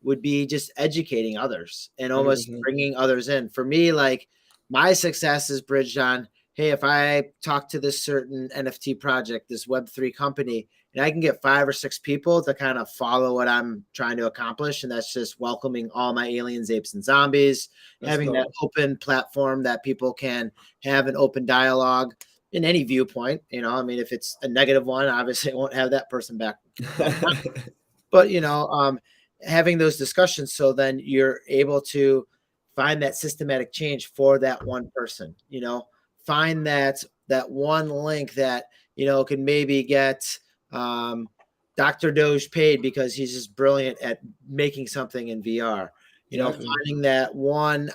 would be just educating others and almost bringing others in. For me, like my success is bridged on, hey, if I talk to this certain NFT project, this Web3 company, and I can get 5 or 6 people to kind of follow what I'm trying to accomplish. And that's just welcoming all my aliens, apes, and zombies, having that open platform that people can have an open dialogue in any viewpoint. If it's a negative one, obviously I won't have that person back. But, having those discussions, so then you're able to find that systematic change for that one person, find that one link that, can maybe get Dr. Doge paid because he's just brilliant at making something in VR, finding that one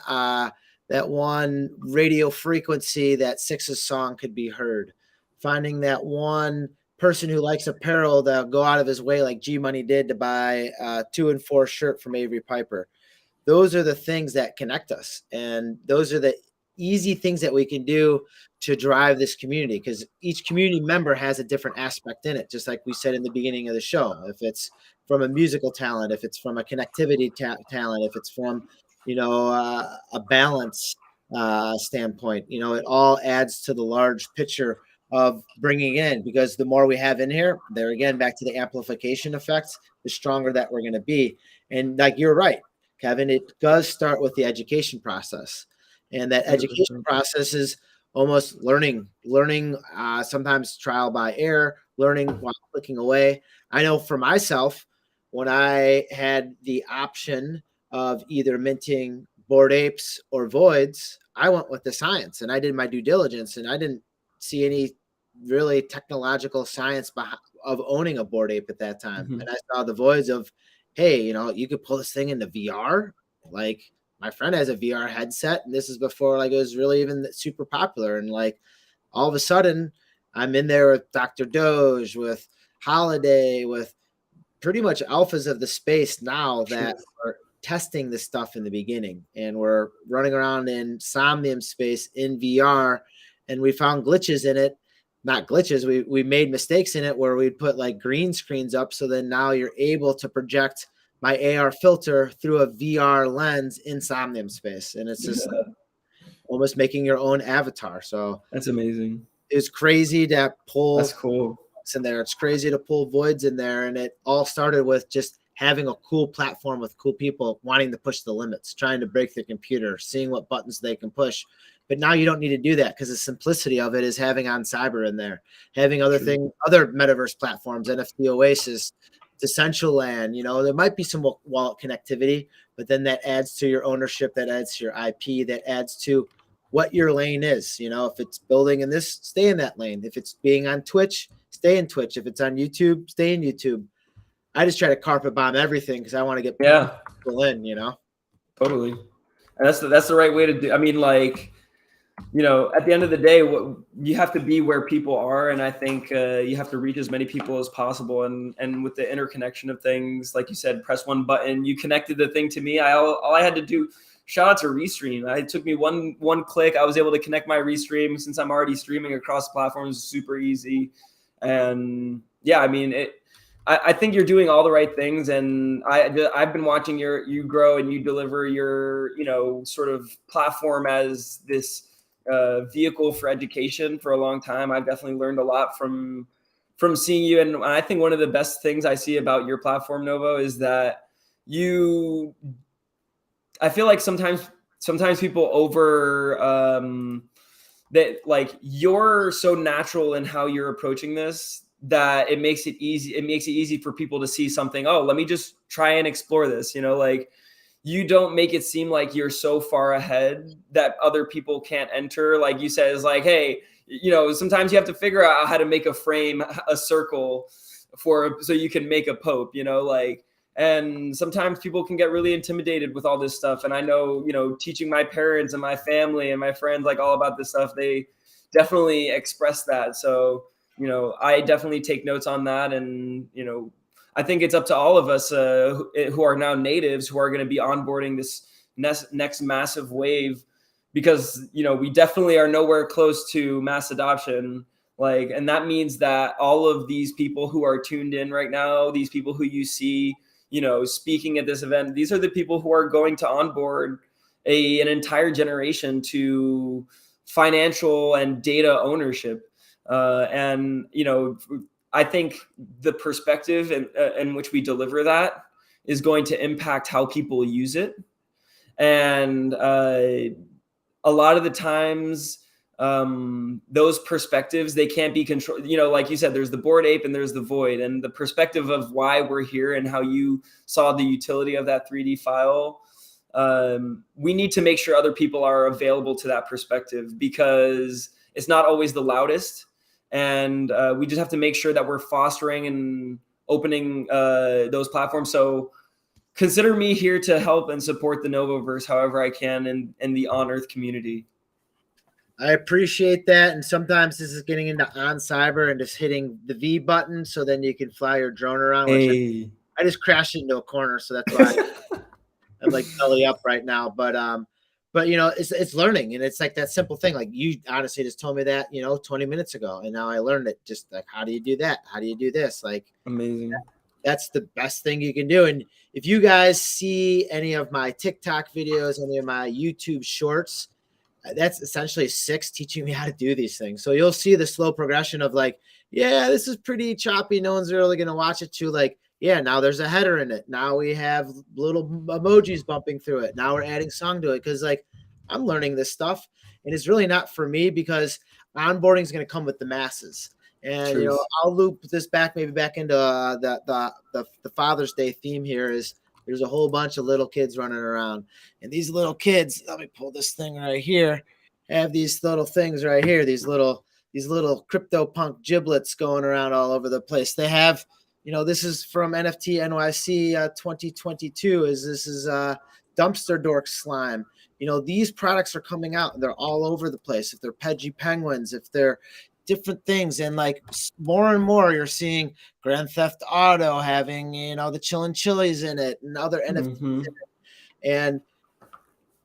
radio frequency that Six's song could be heard, finding that one person who likes apparel that'll go out of his way like G Money did to buy a 2 and 4 shirt from Avery Piper. Those are the things that connect us. And those are the easy things that we can do to drive this community, because each community member has a different aspect in it. Just like we said in the beginning of the show, if it's from a musical talent, if it's from a connectivity talent, if it's from, a balance standpoint, it all adds to the large picture of bringing in, because the more we have in here, there again, back to the amplification effect, the stronger that we're going to be. And like, you're right, Kevin, it does start with the education process. And that education process is almost learning, sometimes trial by error, learning while clicking away. I know for myself, when I had the option of either minting Bored Apes or Voids, I went with the science and I did my due diligence, and I didn't see any really technological science of owning a Bored Ape at that time. And I saw the Voids of, hey, you could pull this thing into VR. Like, my friend has a VR headset, and this is before like it was really even super popular. And like, all of a sudden I'm in there with Dr. Doge, with Holiday, with pretty much alphas of the space now that are testing this stuff in the beginning. And we're running around in Somnium space in VR, and we found glitches in it. Not glitches. We made mistakes in it where we'd put like green screens up. So then now you're able to project my AR filter through a VR lens in Somnium space. And it's just almost making your own avatar. So that's amazing. It's crazy to pull. That's cool. In there. It's crazy to pull Voids in there. And it all started with just having a cool platform with cool people wanting to push the limits, trying to break the computer, seeing what buttons they can push. But now you don't need to do that, because the simplicity of it is having On Cyber in there, having other metaverse platforms, NFT Oasis, Decentraland. There might be some wallet connectivity, but then that adds to your ownership, that adds to your IP, that adds to what your lane is. If it's building in this, stay in that lane. If it's being on Twitch, stay in Twitch. If it's on YouTube, stay in YouTube. I just try to carpet bomb everything because I want to get people in, Totally. And that's the right way to do. I mean, like, at the end of the day, you have to be where people are. And I think you have to reach as many people as possible. And with the interconnection of things, like you said, press one button, you connected the thing to me. All I had to do, shout out to Restream. It took me one click. I was able to connect my Restream. Since I'm already streaming across platforms, super easy. And yeah, I mean, I think you're doing all the right things. And I've been watching you grow, and you deliver your, sort of platform as this vehicle for education for a long time. I've definitely learned a lot from seeing you. And I think one of the best things I see about your platform, Novo, is that I feel like sometimes people that like, you're so natural in how you're approaching this that it makes it easy. It makes it easy for people to see something. Oh, let me just try and explore this. Like, you don't make it seem like you're so far ahead that other people can't enter. Like you said, it's like, hey, sometimes you have to figure out how to make a frame, a circle so you can make a pope, like, And sometimes people can get really intimidated with all this stuff. And I know, teaching my parents and my family and my friends like all about this stuff, they definitely express that. So, I definitely take notes on that. And, I think it's up to all of us who are now natives, who are going to be onboarding this next massive wave, because, we definitely are nowhere close to mass adoption. And that means that all of these people who are tuned in right now, these people who you see, speaking at this event, these are the people who are going to onboard an entire generation to financial and data ownership. And I think the perspective in which we deliver that is going to impact how people use it. And a lot of the times, those perspectives, they can't be controlled. Like you said, there's the Bored Ape and there's the Void, and the perspective of why we're here and how you saw the utility of that 3D file. We need to make sure other people are available to that perspective, because it's not always the loudest. And we just have to make sure that we're fostering and opening those platforms. So consider me here to help and support the Novoverse however I can in the On Earth community. I appreciate that. And sometimes this is getting into on cyber and just hitting the V button so then you can fly your drone around. Which I just crashed into a corner, so that's why I'm like belly up right now. But it's learning, and it's like that simple thing. Like, you honestly just told me that 20 minutes ago, and now I learned it. Just like, how do you do that? How do you do this? Like, amazing. That's the best thing you can do. And if you guys see any of my TikTok videos, any of my YouTube shorts, that's essentially 6 teaching me how to do these things. So you'll see the slow progression of like, yeah, this is pretty choppy, no one's really going to watch it, to like, yeah, now there's a header in it. Now we have little emojis bumping through it. Now we're adding song to it. Cause like, I'm learning this stuff, and it's really not for me, because onboarding is going to come with the masses. And, I'll loop this back into the Father's Day theme here. Is there's a whole bunch of little kids running around, and these little kids, let me pull this thing right here, have these little things right here, these little crypto punk giblets going around all over the place. They have, this is from NFT NYC 2022. This is dumpster dork slime. These products are coming out, and they're all over the place. If they're Peggy penguins, if they're different things, and like more and more you're seeing Grand Theft Auto having the Chillin' Chilies in it and other NFTs in it. And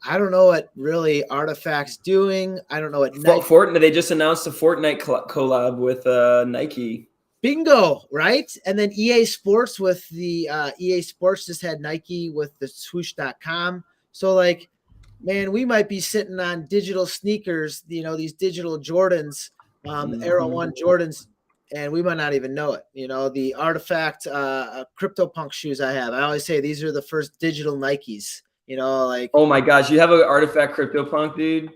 I don't know what really Artifact's doing. I don't know what Fortnite. They just announced a Fortnite collab with Nike. Bingo, right? And then EA Sports with the EA Sports just had Nike with the swoosh.com. So like, man, we might be sitting on digital sneakers, these digital Jordans, Aero 1 Jordans, and we might not even know it. The Artifact CryptoPunk shoes I have, I always say these are the first digital Nikes. Like, oh my gosh, you have an Artifact CryptoPunk, dude?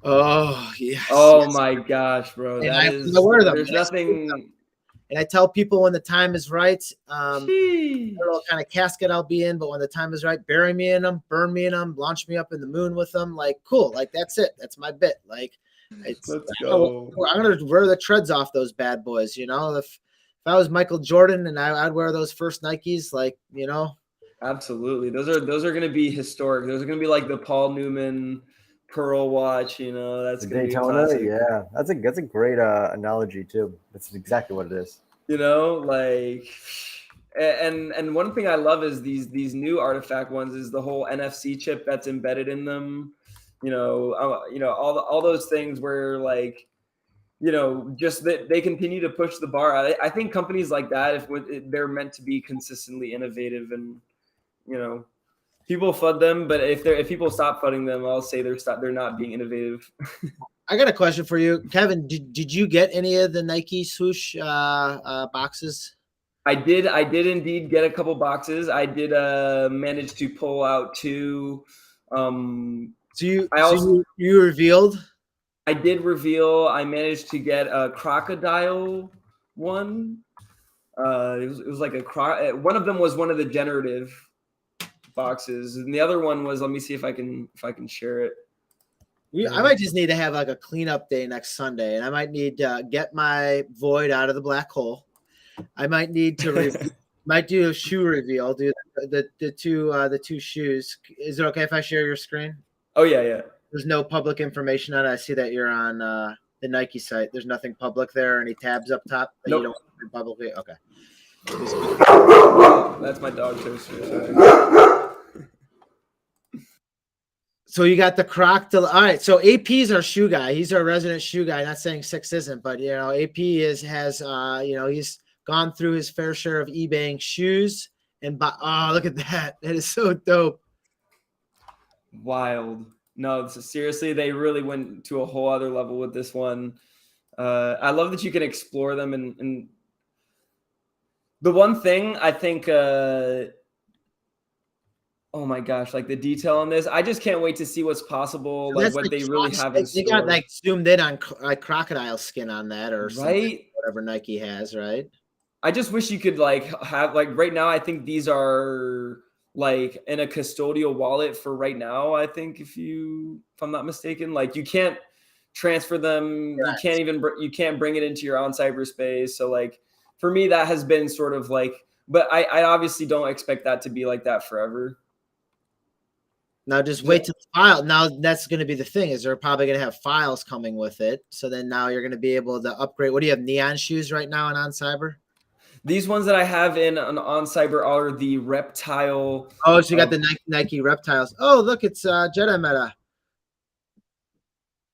Oh yes. Oh yes. My gosh, bro. And I wear them. There's nothing. And I tell people when the time is right, I don't know what kind of casket I'll be in, but when the time is right, bury me in them, burn me in them, launch me up in the moon with them. Like, cool. Like, that's it. That's my bit. Like, let's go. I'm going to wear the treads off those bad boys. If I was Michael Jordan and I'd wear those first Nikes, like, Absolutely. Those are going to be historic. Those are going to be like the Paul Newman Pearl watch, that's going to be classic. Yeah, that's a great analogy too. That's exactly what it is. And one thing I love is these new Artifact ones is the whole NFC chip that's embedded in them. All those things where like, just that they continue to push the bar. I think companies like that, if they're meant to be consistently innovative, and people FUD them, but if people stop FUDding them, I'll say they're not being innovative. I got a question for you, Kevin. Did you get any of the Nike swoosh boxes? I did indeed get a couple boxes. I did manage to pull out 2. You revealed? I did reveal. I managed to get a crocodile one. It was like one of them was one of the generative boxes, and the other one was, let me see if I can share it. I might just need to have like a cleanup day next Sunday, and I might need to get my Void out of the black hole. I might need to Might do a shoe review. I'll do the two shoes. Is it okay if I share your screen? Oh yeah. There's no public information on it. I see that you're on the Nike site. There's nothing public there. Any tabs up top that you Nope. don't publicly? Okay. That's my dog toaster. Sorry. So you got the Croc. All right. So AP's our shoe guy. He's our resident shoe guy. Not saying Six isn't, but AP has he's gone through his fair share of eBaying shoes and look at that. That is so dope. Wild. No, seriously, they really went to a whole other level with this one. I love that you can explore them, and the one thing I think, oh my gosh, like the detail on this, I just can't wait to see what's possible, like what they really have in store. They got like zoomed in on like crocodile skin on that, or right, whatever Nike has, right? I just wish you could like have like right now. I think these are like in a custodial wallet for right now. I think if I'm not mistaken, like you can't transfer them. Right. You can't bring it into your on cyberspace. So like for me, that has been sort of like, but I obviously don't expect that to be like that forever. Now just wait till the file. Now that's going to be the thing, is they're probably going to have files coming with it. So then now you're going to be able to upgrade. What do you have, neon shoes right now on Cyber? These ones that I have on Cyber are the reptile. Oh, so you got the Nike reptiles. Oh, look, it's Jedi Meta.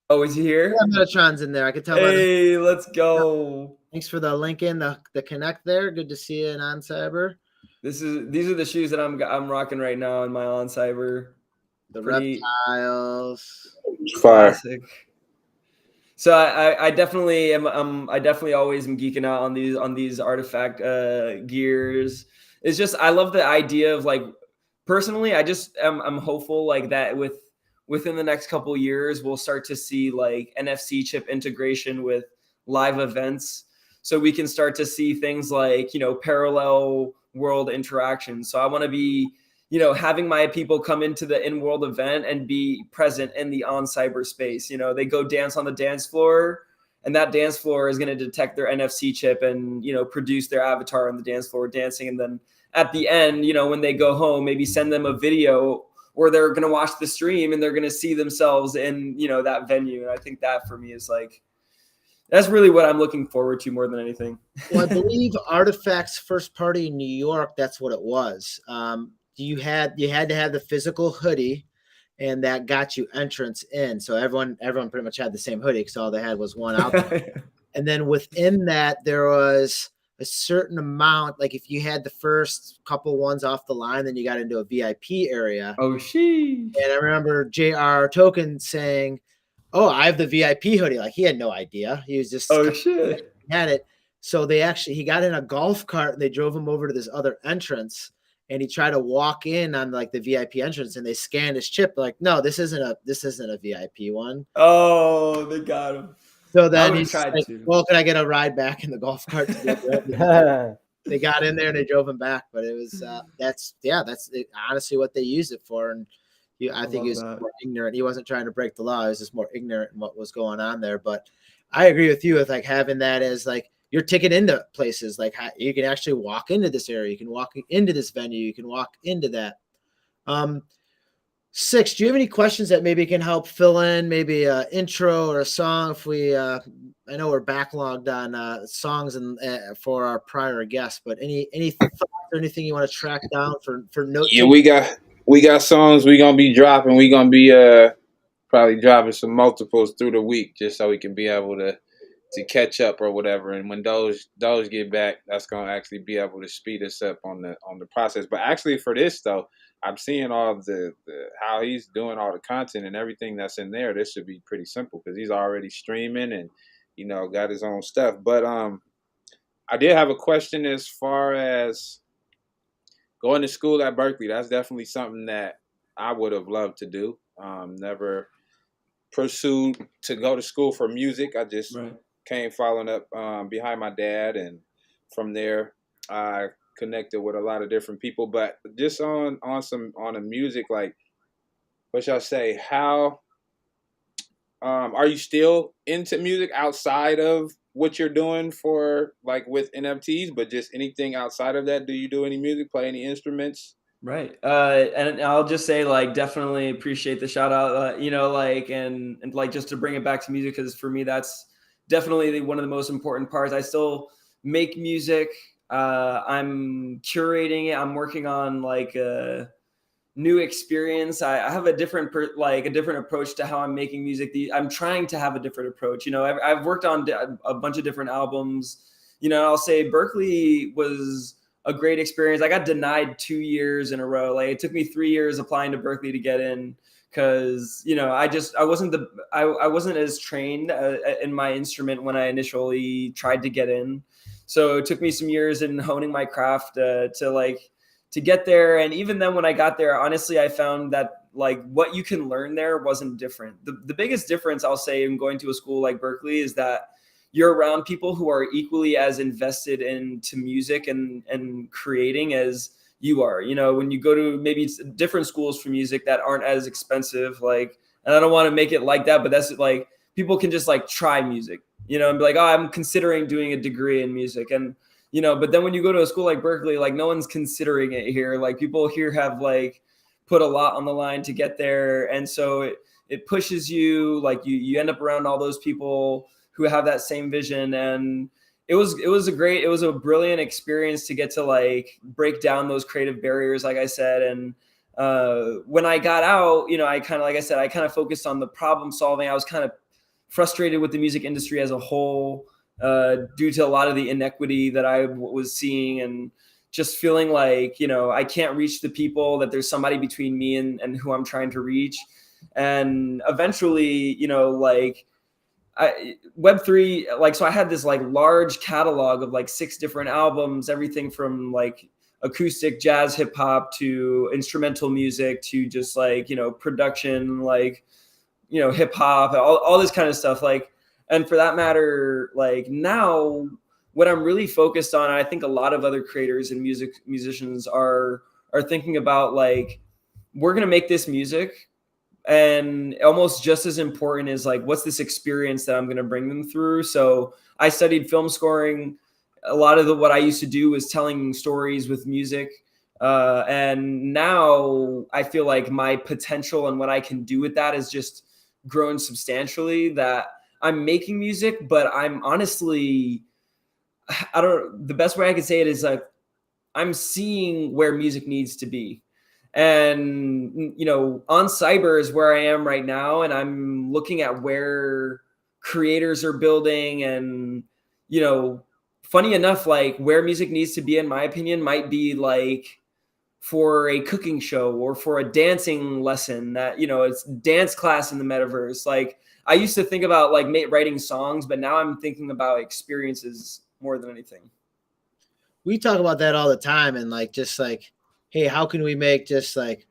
Oh, is he here? Yeah, Metatron's in there. I can tell. Hey, let's go. Thanks for the link in the connect there. Good to see you on Cyber. These are the shoes that I'm rocking right now in my on Cyber. The reptiles. Classic. So I definitely am. I definitely always am geeking out on these artifact gears. It's just I love the idea of like personally. I'm hopeful like that within the next couple of years we'll start to see like NFC chip integration with live events, so we can start to see things like parallel world interactions. So I want to be having my people come into the in-world event and be present in the on cyberspace. They go dance on the dance floor, and that dance floor is going to detect their NFC chip and, produce their avatar on the dance floor dancing. And then at the end, when they go home, maybe send them a video where they're going to watch the stream and they're going to see themselves in, that venue. And I think that for me is like, that's really what I'm looking forward to more than anything. Well, I believe Artifact's first party in New York, that's what it was. You had to have the physical hoodie, and that got you entrance in. So everyone pretty much had the same hoodie because all they had was one out there. And then within that, there was a certain amount. Like if you had the first couple ones off the line, then you got into a VIP area. Oh, she. And I remember JR Token saying, "Oh, I have the VIP hoodie." Like he had no idea. He was just shit. He had it. So he got in a golf cart and they drove him over to this other entrance. And he tried to walk in on like the VIP entrance, and they scanned his chip. Like, no, this isn't a VIP one. Oh, they got him. So then he's like, well, can I get a ride back in the golf cart? They got in there and they drove him back. But it was that's honestly what they used it for. And I think he was more ignorant. He wasn't trying to break the law. He was just more ignorant in what was going on there. But I agree with you with like having that as like your ticket into places. Like you can actually walk into this area. You can walk into this venue. You can walk into that. Six, do you have any questions that maybe can help fill in maybe an intro or a song? If we, I know we're backlogged on songs and for our prior guests, but any thoughts or anything you want to track down for notes? Yeah, we got songs we gonna be dropping. We gonna be probably dropping some multiples through the week just so we can be able to catch up or whatever. And when those get back, that's gonna actually be able to speed us up on the process. But actually for this though, I'm seeing all the how he's doing all the content and everything that's in there. This should be pretty simple because he's already streaming and got his own stuff. But I did have a question as far as going to school at Berkeley. That's definitely something that I would have loved to do. Never pursued to go to school for music. I just came following up behind my dad, and from there I connected with a lot of different people. But just on the music, like what y'all say, how Are you still into music outside of what you're doing for like with NFTs, but just anything outside of that? Do you do any music, play any instruments? Right. And I'll just say, like, definitely appreciate the shout out, like, and like, just to bring it back to music, because for me, that's definitely one of the most important parts. I still make music. I'm curating it. I'm working on like a new experience. I have a different, a different approach to how I'm making music. I'm trying to have a different approach. I've worked on a bunch of different albums. I'll say Berkeley was a great experience. I got denied 2 years in a row. Like, it took me 3 years applying to Berkeley to get in, because I wasn't as trained in my instrument when I initially tried to get in. So it took me some years in honing my craft to get there. And even then, when I got there, honestly, I found that like what you can learn there wasn't different. The biggest difference, I'll say, in going to a school like Berkeley is that you're around people who are equally as invested into music and creating as you are. When you go to maybe different schools for music that aren't as expensive, like, and I don't want to make it like that, but that's like, people can just like try music, and be like, oh, I'm considering doing a degree in music. And, but then when you go to a school like Berkeley, like, no one's considering it here. Like, people here have like put a lot on the line to get there. And so it pushes you, like, you end up around all those people who have that same vision. And it was a brilliant experience to get to like break down those creative barriers, like I said. And when I got out, I kind of focused on the problem solving. I was kind of frustrated with the music industry as a whole, due to a lot of the inequity that I was seeing, and just feeling like, I can't reach the people, that there's somebody between me and who I'm trying to reach. And eventually, Web3, like, so I had this like large catalog of like 6 different albums, everything from like acoustic, jazz, hip hop, to instrumental music, to just like, production, like, hip hop, all this kind of stuff. Like, and for that matter, like, now what I'm really focused on, and I think a lot of other creators and musicians are thinking about, like, we're going to make this music, and almost just as important is like, what's this experience that I'm going to bring them through? So I studied film scoring. A lot of what I used to do was telling stories with music. And now I feel like my potential and what I can do with that is just grown substantially, that I'm making music, but I'm honestly, the best way I could say it is like, I'm seeing where music needs to be. And, on Cyber is where I am right now. And I'm looking at where creators are building, and, funny enough, like, where music needs to be, in my opinion, might be like for a cooking show or for a dancing lesson, that, it's dance class in the metaverse. Like, I used to think about like writing songs, but now I'm thinking about experiences more than anything. We talk about that all the time, and like, just like, hey, how can we make just like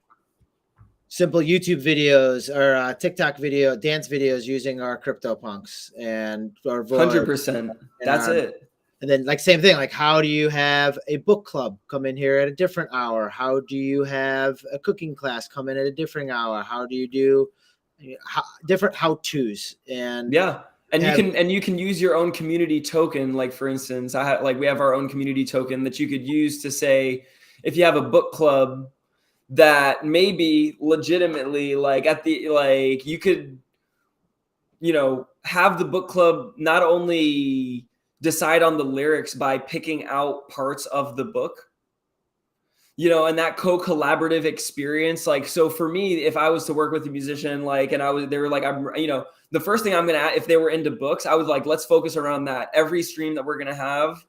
simple YouTube videos or TikTok dance videos using our CryptoPunks and our 100%. That's it. And then, like, same thing, like, how do you have a book club come in here at a different hour? How do you have a cooking class come in at a different hour? How do you do different how-tos? And yeah. And you can use your own community token. Like, for instance, we have our own community token that you could use to say, if you have a book club that maybe legitimately, like, you could, have the book club not only decide on the lyrics by picking out parts of the book, and that co-collaborative experience. Like, so for me, if I was to work with a musician, like, and they were like, the first thing I'm going to, if they were into books, I was like, let's focus around that. Every stream that we're going to have,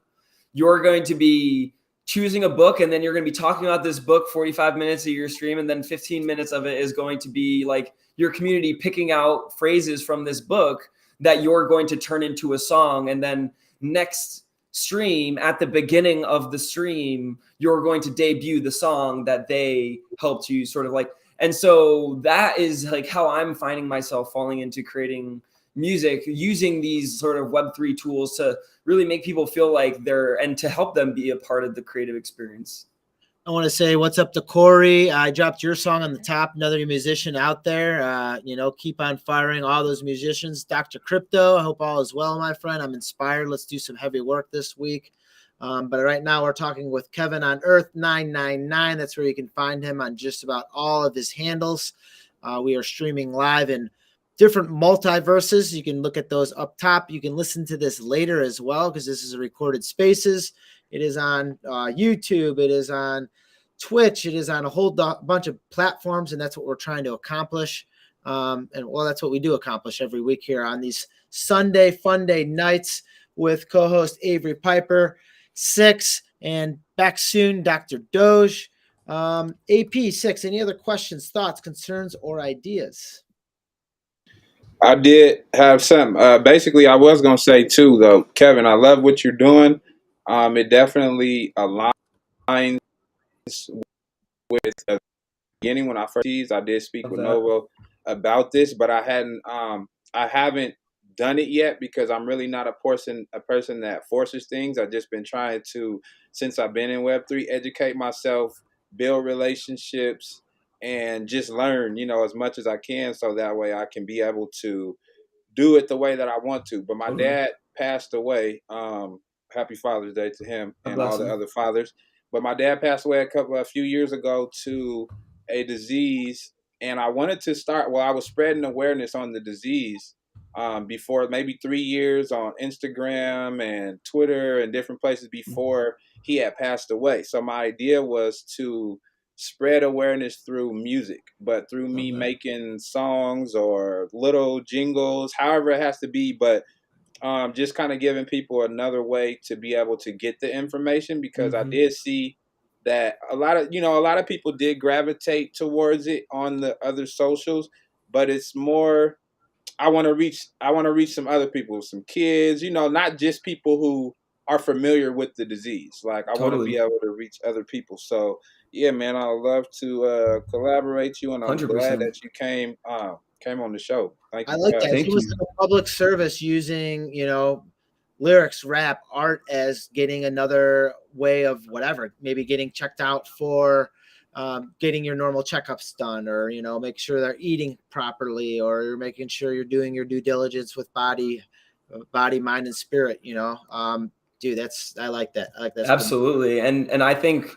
you're going to be choosing a book, and then you're going to be talking about this book 45 minutes of your stream, and then 15 minutes of it is going to be like your community picking out phrases from this book that you're going to turn into a song. And then next stream, at the beginning of the stream, you're going to debut the song that they helped you sort of like. And so that is like how I'm finding myself falling into creating music, using these sort of Web3 tools to really make people feel like and to help them be a part of the creative experience. I want to say what's up to Corey. I dropped your song on the top. Another musician out there. Keep on firing all those musicians. Dr. Crypto, I hope all is well, my friend. I'm inspired. Let's do some heavy work this week. But right now we're talking with Kevin on Earth999. That's where you can find him on just about all of his handles. We are streaming live in different multiverses. You can look at those up top. You can listen to this later as well because this is a recorded spaces. It is on YouTube. It is on Twitch. It is on a whole bunch of platforms, and that's what we're trying to accomplish. That's what we do accomplish every week here on these Sunday Fun Day nights with co-host Avery Piper, 6, and back soon, Dr. Doge. AP6, any other questions, thoughts, concerns, or ideas? I did have some. Basically, I was going to say, too, though, Kevin, I love what you're doing. It definitely aligns with the beginning when I first teased. I did speak with Novo about this, but I haven't done it yet because I'm really not a person that forces things. I've just been trying to, since I've been in Web3, educate myself, build relationships, and just learn, as much as I can, so that way I can be able to do it the way that I want to. But my dad passed away. Happy Father's Day to him and all the other fathers. But my dad passed away a few years ago to a disease, and I wanted to start. Well, I was spreading awareness on the disease before maybe 3 years on Instagram and Twitter and different places before he had passed away. So my idea was to spread awareness through music, but through me making songs or little jingles, however it has to be, but just kind of giving people another way to be able to get the information, because I did see that a lot of people did gravitate towards it on the other socials, but it's more, I want to reach some other people, some kids, not just people who are familiar with the disease. Like, I want to be able to reach other people. So yeah, man, I'd love to collaborate you, and I'm 100%. glad that you came on the show. Thank you. I like that. Thank It was a public service using, lyrics, rap, art as getting another way of whatever, maybe getting checked out for getting your normal checkups done, or, make sure they're eating properly, or you're making sure you're doing your due diligence with body, mind, and spirit, dude, I like that. I like that. Absolutely. And I think,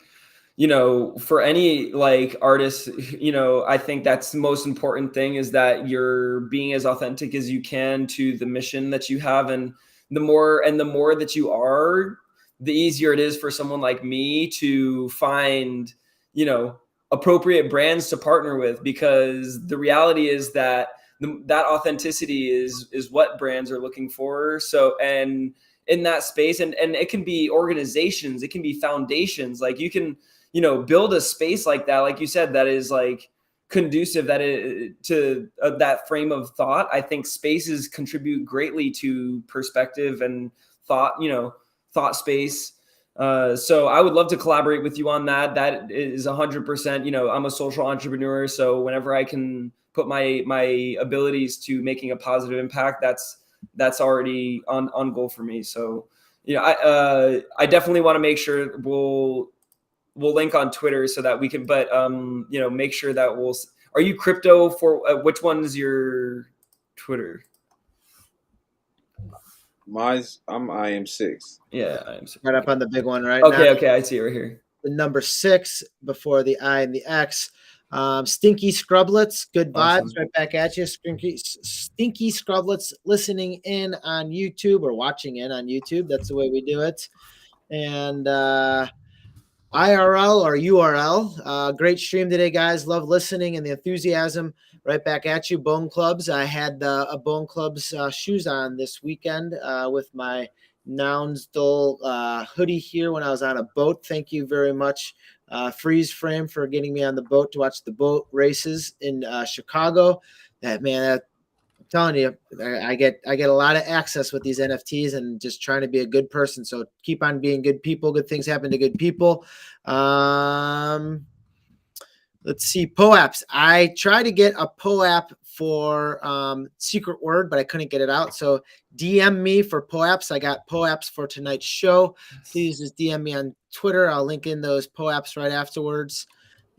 for any like artist, I think that's the most important thing, is that you're being as authentic as you can to the mission that you have. And the more that you are, the easier it is for someone like me to find, appropriate brands to partner with, because the reality is that that authenticity is what brands are looking for. So, and in that space, and it can be organizations, it can be foundations, like you can, build a space like that, like you said, that is like conducive to that frame of thought. I think spaces contribute greatly to perspective and thought, thought space. So I would love to collaborate with you on that. That is 100%. I'm a social entrepreneur, so whenever I can put my abilities to making a positive impact, that's already on goal for me. So, I definitely want to make sure we'll link on Twitter so that we can, but make sure that are you crypto for which one is your Twitter? Mine's I'm IM6. Yeah, IM6. Right up on the big one right now. Okay, I see it right here. The number 6 before the I and the X. Stinky Scrublets, good vibes. Awesome. Right back at you. Stinky Scrublets, listening in on YouTube or watching in on YouTube. That's the way we do it. And IRL or URL. Great stream today, guys. Love listening and the enthusiasm. Right back at you. Bone Clubs. I had a Bone Clubs shoes on this weekend with my Nounsdale hoodie here when I was on a boat. Thank you very much, Freeze Frame, for getting me on the boat to watch the boat races in Chicago. I'm telling you, I get a lot of access with these NFTs, and just trying to be a good person. So keep on being good people. Good things happen to good people. Let's see, POAPs. I tried to get a POAP for Secret Word, but I couldn't get it out. So DM me for POAPs. I got POAPs for tonight's show. Please just DM me on Twitter. I'll link in those POAPs right afterwards.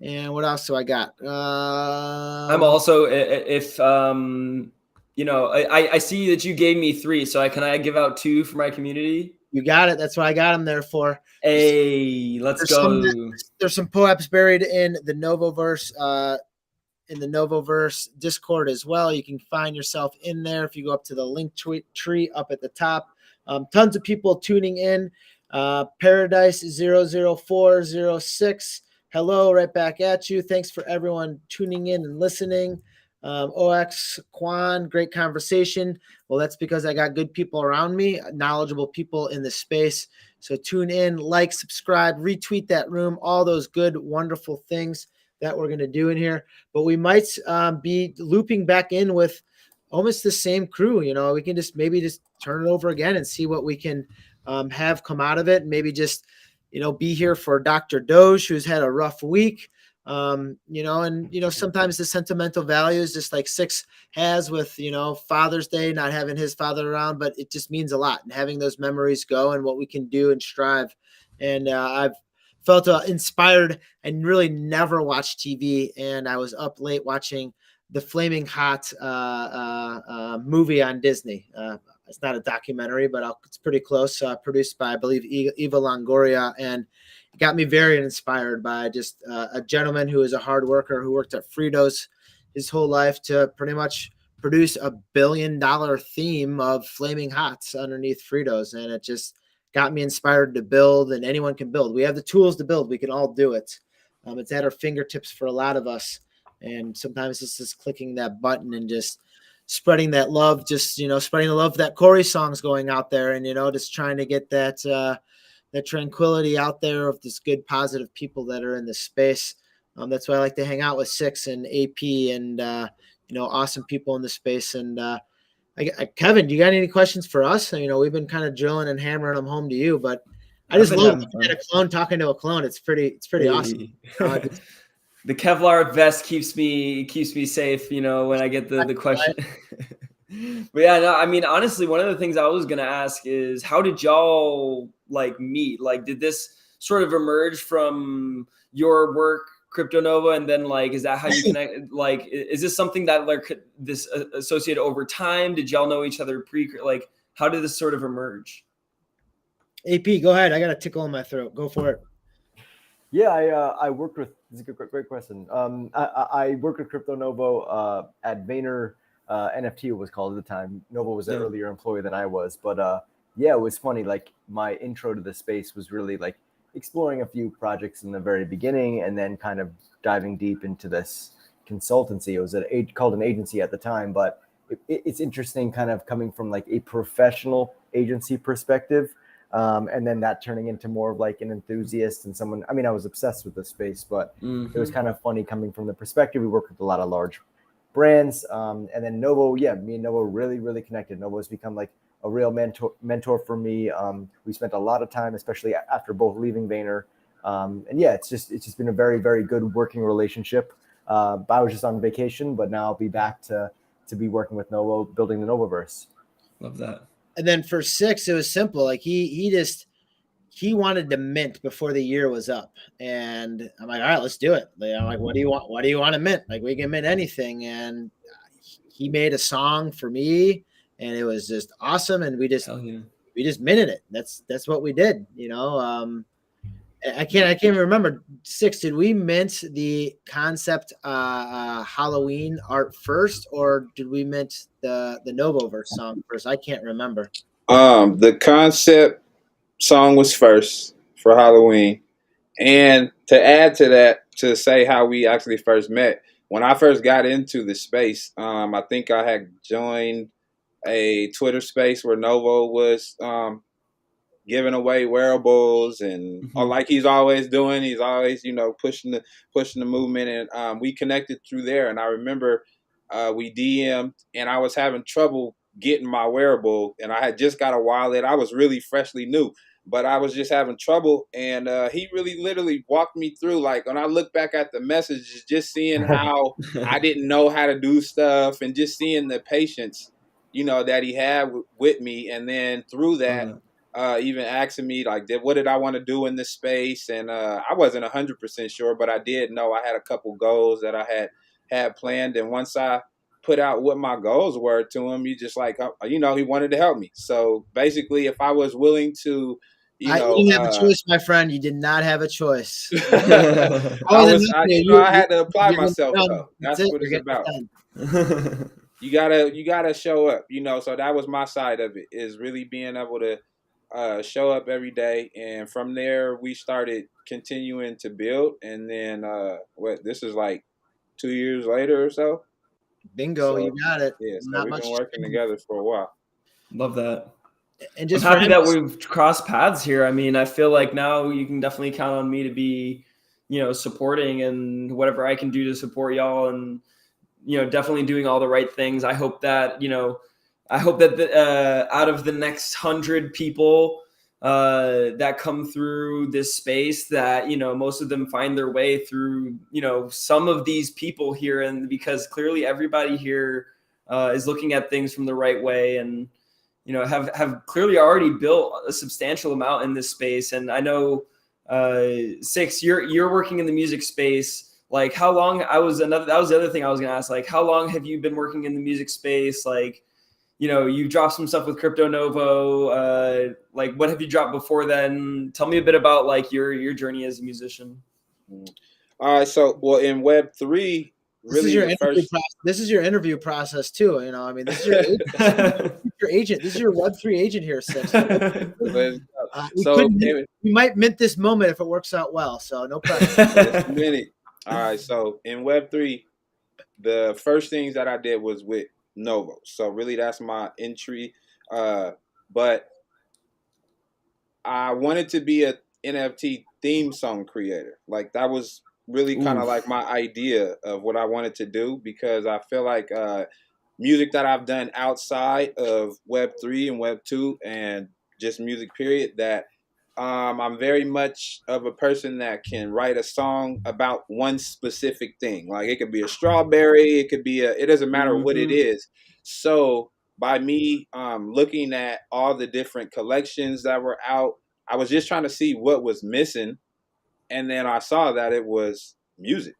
And what else do I got? I'm also, if you know, I see that you gave me 3, so can I give out 2 for my community? You got it. That's what I got them there for. Hey, let's go. There's some POAPs buried in the Novoverse, Discord as well. You can find yourself in there if you go up to the link tree up at the top. Tons of people tuning in. Paradise 00406. Hello, right back at you. Thanks for everyone tuning in and listening. OX Quan, great conversation. Well, that's because I got good people around me, knowledgeable people in the space. So tune in, like, subscribe, retweet that room, all those good, wonderful things that we're going to do in here. But we might be looping back in with almost the same crew. You know, we can maybe turn it over again and see what we can have come out of it. Maybe just, be here for Dr. Doge, who's had a rough week. Sometimes the sentimental values, just like Six has with, Father's Day, not having his father around, but it just means a lot, and having those memories go and what we can do and strive. And I've felt inspired and really never watched TV. And I was up late watching the Flaming Hot movie on Disney. It's not a documentary, but it's pretty close. Produced by, I believe, Eva Longoria, and it got me very inspired by just a gentleman who is a hard worker who worked at Fritos his whole life to pretty much produce a $1 billion theme of Flaming Hots underneath Fritos, and it just got me inspired to build. And anyone can build. We have the tools to build. We can all do it. It's at our fingertips for a lot of us, and sometimes it's just clicking that button and just spreading that love, spreading the love that Corey song's going out there, and just trying to get that tranquility out there of this good, positive people that are in this space. That's why I like to hang out with Six and AP and awesome people in the space. And Kevin, do you got any questions for us? We've been kind of drilling and hammering them home to you, but I just love a clone talking to a clone. It's pretty awesome. The Kevlar vest keeps me safe, when I get the question. But yeah, no, I mean, honestly, one of the things I was going to ask is, how did y'all meet? Did this sort of emerge from your work, CryptoNova? And then is that how you connect? Is this something that this associated over time? Did y'all know each other how did this sort of emerge? AP, go ahead. I got a tickle in my throat. Go for it. Yeah, I worked with, this is a great question. I worked with CryptoNova at Vayner. NFT it was called at the time. Nova was an earlier employee than I was, but it was funny. My intro to the space was really exploring a few projects in the very beginning, and then kind of diving deep into this consultancy. It was called an agency at the time, but it's interesting, kind of coming from a professional agency perspective, and then that turning into more of an enthusiast and someone. I mean, I was obsessed with the space, but it was kind of funny coming from the perspective. We worked with a lot of large brands, and then Novo, me and Novo really connected. Novo's become a real mentor for me. We spent a lot of time, especially after both leaving Vayner, and it's just been a very, very good working relationship. I was just on vacation, but now I'll be back to be working with Novo, building the Novoverse. Love that. And then for Six, it was simple. He wanted to mint before the year was up, and I'm like, all right, let's do it. I'm like, what do you want? What do you want to mint? We can mint anything. And he made a song for me, and it was just awesome. And we just minted it. That's what we did. I can't even remember. Six, did we mint the concept Halloween art first, or did we mint the Novoverse song first? I can't remember. The concept song was first for Halloween. And to add to that, to say how we actually first met, when I first got into the space, I think I had joined a Twitter space where Novo was giving away wearables, and like he's always doing. He's always, pushing the movement, and we connected through there. And I remember we DM'd, and I was having trouble getting my wearable, and I had just got a wallet. I was really freshly new. but I was just having trouble. And he really literally walked me through. Like when I look back at the messages, just seeing how I didn't know how to do stuff and just seeing the patience, that he had with me. And then through that, even asking me like, what did I want to do in this space? And I wasn't 100% sure, but I did know I had a couple goals that I had planned. And once I put out what my goals were to him, he just like, he wanted to help me. So basically, if I was willing to, you didn't have a choice, my friend. You did not have a choice. I had to apply myself though. That's what it's about. You gotta show up, so that was my side of it, is really being able to show up every day. And from there we started continuing to build. And then this is like 2 years later or so. Bingo, you got it. Yeah, so we've been working together for a while. Love that. And just I'm happy that we've crossed paths here. I mean, I feel like now you can definitely count on me to be, supporting and whatever I can do to support y'all, and definitely doing all the right things. I hope that out of the next 100 people that come through this space, that most of them find their way through some of these people here, and because clearly everybody here is looking at things from the right way, and have clearly already built a substantial amount in this space. And I know Six, you're working in the music space. Like, how long? That was the other thing I was gonna ask. Like, how long have you been working in the music space? Like, you dropped some stuff with Crypto Novo. Like, what have you dropped before then? Tell me a bit about like your journey as a musician. All right. So, in Web3, really, this is your interview process too. I mean, this is your agent. This is your Web3 agent here, Six. We might mint this moment if it works out well. So no pressure. All right. So in Web3, the first things that I did was with Novo. So really, that's my entry. But I wanted to be a NFT theme song creator. Like, that was really kind of like my idea of what I wanted to do, because I feel like music that I've done outside of Web3 and Web2 and just music period, that I'm very much of a person that can write a song about one specific thing. Like, it could be a strawberry, it doesn't matter what it is. So by me looking at all the different collections that were out, I was just trying to see what was missing. And then I saw that it was music,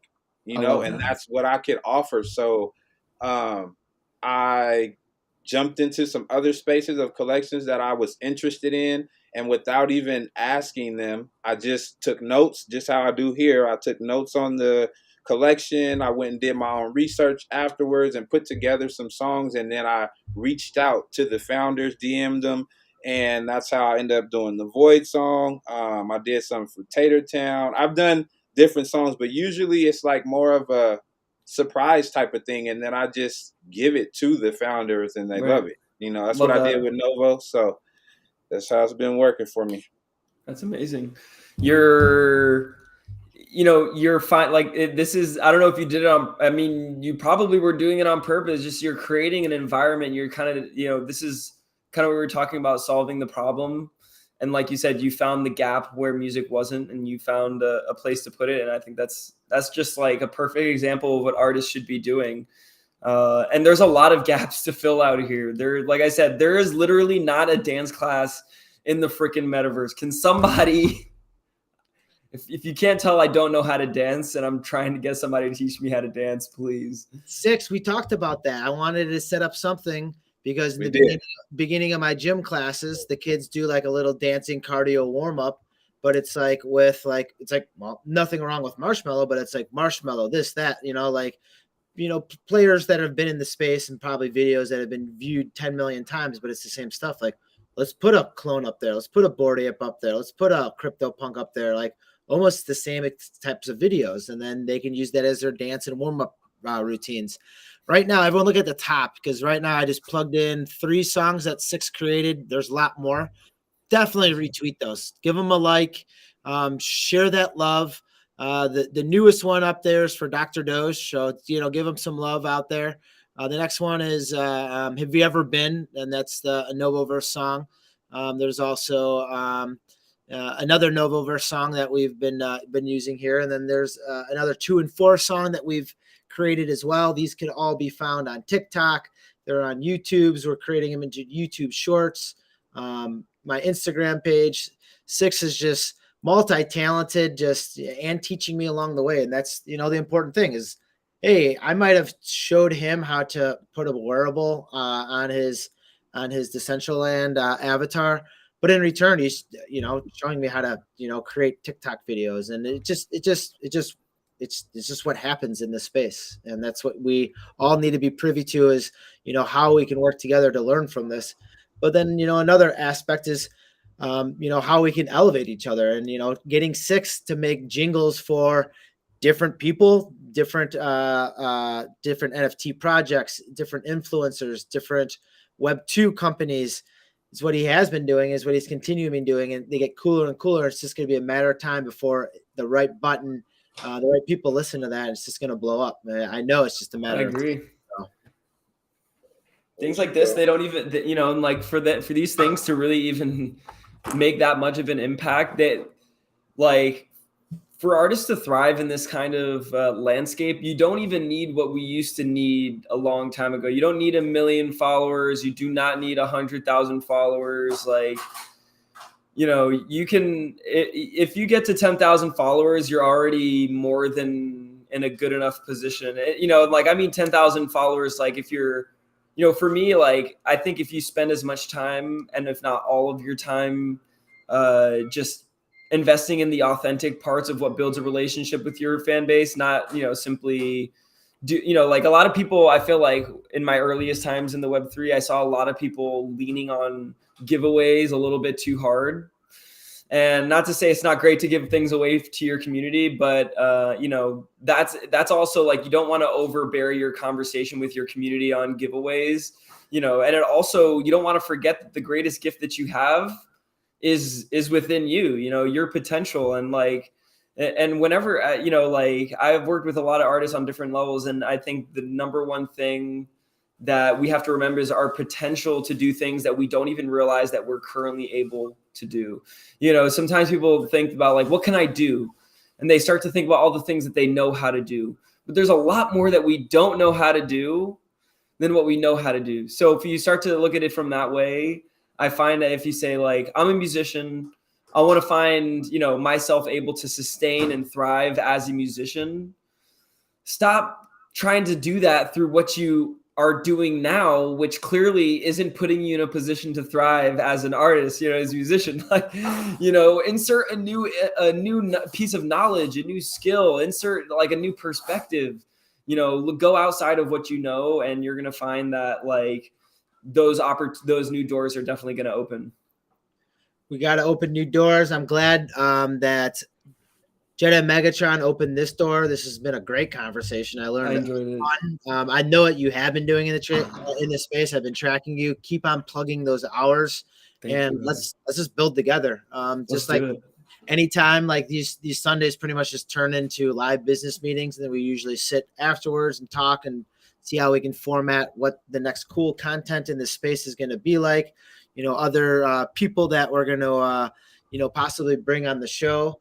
and that's what I could offer. So I jumped into some other spaces of collections that I was interested in. And without even asking them, I just took notes, just how I do here. I took notes on the collection. I went and did my own research afterwards and put together some songs. And then I reached out to the founders, DM'd them. And that's how I ended up doing the Void song. I did some for Tater Town. I've done different songs, but usually it's like more of a surprise type of thing. And then I just give it to the founders and they love it. That's what I did with Novo. So that's how it's been working for me. That's amazing. You're fine. Like, this is, I don't know if you did it I mean, you probably were doing it on purpose. Just you're creating an environment. You're kind of, this is kind of what we were talking about, solving the problem. And like you said, you found the gap where music wasn't, and you found a place to put it. And I think that's just like a perfect example of what artists should be doing. And there's a lot of gaps to fill out here. Like I said, there is literally not a dance class in the freaking metaverse. Can somebody, if you can't tell, I don't know how to dance, and I'm trying to get somebody to teach me how to dance, please. Six, we talked about that. I wanted to set up something, because in the beginning of my gym classes, the kids do like a little dancing cardio warm up, but it's like nothing wrong with Marshmello, but it's like Marshmello, this, that, players that have been in the space and probably videos that have been viewed 10 million times, but it's the same stuff. Like, let's put a clone up there. Let's put a Bored Ape up there. Let's put a Crypto Punk up there. Like, almost the same types of videos. And then they can use that as their dance and warm up routines. Right now, everyone look at the top, because right now I just plugged in 3 songs that Six created. There's a lot more. Definitely retweet those. Give them a like. Share that love. The newest one up there is for Dr. Doge. So, give him some love out there. The next one is Have You Ever Been? And that's the Novoverse song. There's also another Novoverse song that we've been using here, and then there's another 2 and 4 song that we've created as well. These can all be found on TikTok. They're on YouTube's. We're creating them into YouTube Shorts. My Instagram page. 6 is just multi-talented, and teaching me along the way. And that's, the important thing is, hey, I might have showed him how to put a wearable on his Decentraland avatar, but in return, he's, showing me how to, create TikTok videos. And it's just what happens in this space. And that's what we all need to be privy to is, how we can work together to learn from this. But then, another aspect is, how we can elevate each other, and, getting 6 to make jingles for different people, different NFT projects, different influencers, different Web2 companies. Is what he has been doing, is what he's continuing doing, and they get cooler and cooler. It's just going to be a matter of time before the right button, the right people listen to that. It's just going to blow up. I know it's just a matter. I agree. Things like this, they don't even, like for these things to really even make that much of an impact, that like for artists to thrive in this kind of landscape, you don't even need what we used to need a long time ago. You don't need 1 million followers. You do not need 100,000 followers. Like, you can, if you get to 10,000 followers, you're already more than in a good enough position. 10,000 followers, like if you're, for me, like, I think if you spend as much time, and if not all of your time, just investing in the authentic parts of what builds a relationship with your fan base, not, simply like a lot of people, I feel like in my earliest times in the Web3, I saw a lot of people leaning on giveaways a little bit too hard. And not to say it's not great to give things away to your community, but that's also like, you don't want to overbear your conversation with your community on giveaways, and it also, you don't want to forget that the greatest gift that you have is within you, your potential. And like, and whenever, like I've worked with a lot of artists on different levels, and I think the number one thing that we have to remember is our potential to do things that we don't even realize that we're currently able to do. Sometimes people think about like, what can I do? And they start to think about all the things that they know how to do. But there's a lot more that we don't know how to do than what we know how to do. So if you start to look at it from that way, I find that if you say like, I'm a musician, I want to find, myself able to sustain and thrive as a musician, stop trying to do that through what you are doing now, which clearly isn't putting you in a position to thrive as an artist, as a musician. Like, insert a new piece of knowledge, a new skill, insert like a new perspective, go outside of what you know, and you're going to find that like those new doors are definitely going to open. We got to open new doors. I'm glad that Jedi Megatron opened this door. This has been a great conversation. I enjoyed it. I know what you have been doing in this space. I've been tracking you. Keep on plugging those hours. Thank you. Let's just build together. Just like anytime, like these Sundays pretty much just turn into live business meetings, and then we usually sit afterwards and talk and see how we can format what the next cool content in this space is going to be like. Other people that we're going to possibly bring on the show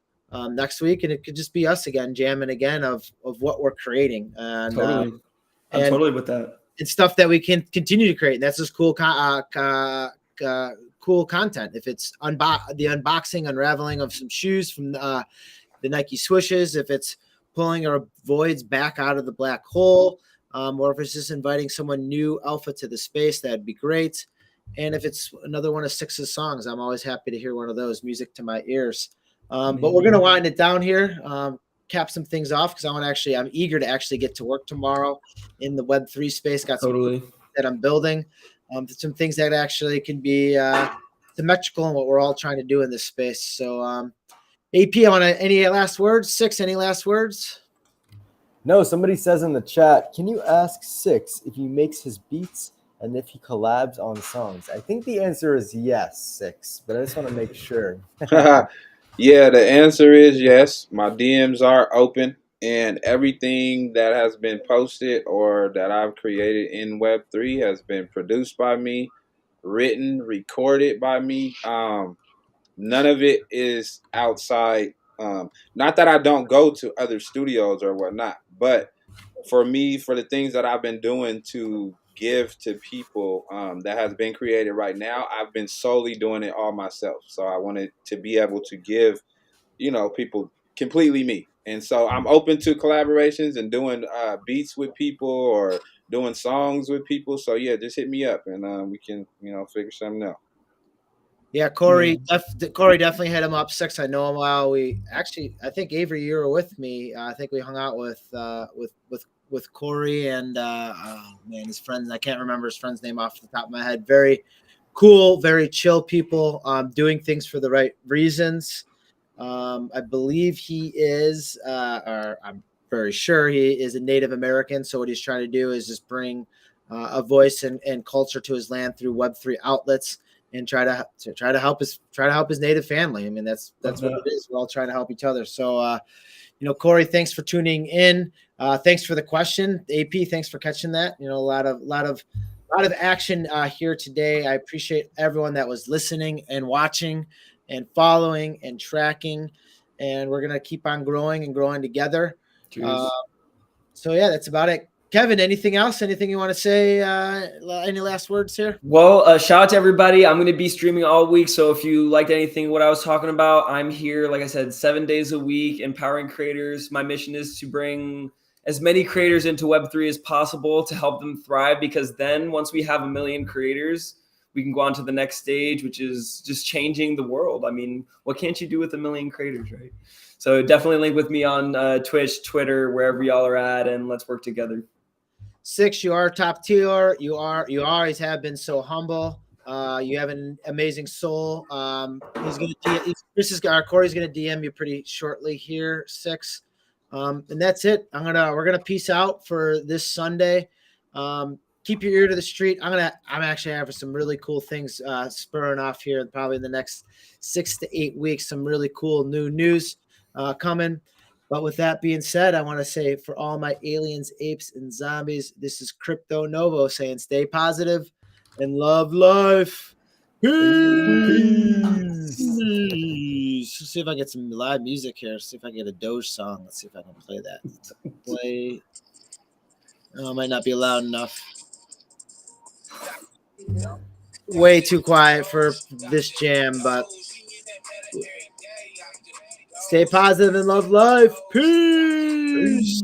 next week, and it could just be us again jamming again of what we're creating. And totally. I'm totally with that. It's stuff that we can continue to create, and that's just cool cool content. If it's the unboxing, unraveling of some shoes from the Nike swooshes, if it's pulling our voids back out of the black hole, or if it's just inviting someone new alpha to the space, that'd be great. And if it's another one of 6's songs, I'm always happy to hear one of those, music to my ears. But we're going to wind it down here, cap some things off, because I'm eager to actually get to work tomorrow in the Web3 space. Got some that I'm building, some things that actually can be symmetrical in what we're all trying to do in this space. So AP, any last words? 6, any last words? No, somebody says in the chat, can you ask 6 if he makes his beats and if he collabs on songs? I think the answer is yes, 6, but I just want to make sure. Yeah, the answer is yes. My DMs are open, and everything that has been posted or that I've created in Web3 has been produced by me. written, recorded by me. None of it is outside. Not that I don't go to other studios or whatnot, but for me, for the things that I've been doing to give to people that has been created right now, I've been solely doing it all myself. So I wanted to be able to give, people completely me. And so I'm open to collaborations and doing beats with people or doing songs with people. So yeah, just hit me up and we can, figure something out. Yeah, Corey definitely hit him up. Six, I know him well. I think Avery, you were with me. I think we hung out with Corey and his friends. I can't remember his friend's name off the top of my head. Very cool, very chill people, doing things for the right reasons. I believe he is, or I'm very sure he is a Native American. So what he's trying to do is just bring a voice and culture to his land through Web3 outlets, and try to help his native family. I mean, that's what it is. We're all trying to help each other. So, Corey, thanks for tuning in. Thanks for the question. AP, thanks for catching that. A lot of action here today. I appreciate everyone that was listening and watching and following and tracking. And we're going to keep on growing and growing together. So yeah, that's about it. Kevin, anything else? Anything you want to say? Any last words here? Well, shout out to everybody. I'm going to be streaming all week. So if you liked anything what I was talking about, I'm here, like I said, 7 days a week, empowering creators. My mission is to bring as many creators into Web3 as possible to help them thrive, because then once we have 1 million creators, we can go on to the next stage, which is just changing the world. I mean, what can't you do with 1 million creators, right? So definitely link with me on Twitch, Twitter, wherever y'all are at, and let's work together. Six, you are top tier. You always have been so humble. You have an amazing soul. Corey's gonna DM you pretty shortly here, Six. And that's it. We're gonna peace out for this Sunday. Keep your ear to the street. I'm actually having some really cool things spurring off here, probably in the next 6 to 8 weeks. Some really cool new news coming. But with that being said, I want to say, for all my aliens, apes, and zombies, this is Crypto Novo saying stay positive and love life. Peace. Let's see if I get some live music here. See if I get a Doge song. Let's see if I can play that. Play. Oh, it might not be loud enough. Way too quiet for this jam, but stay positive and love life. Peace.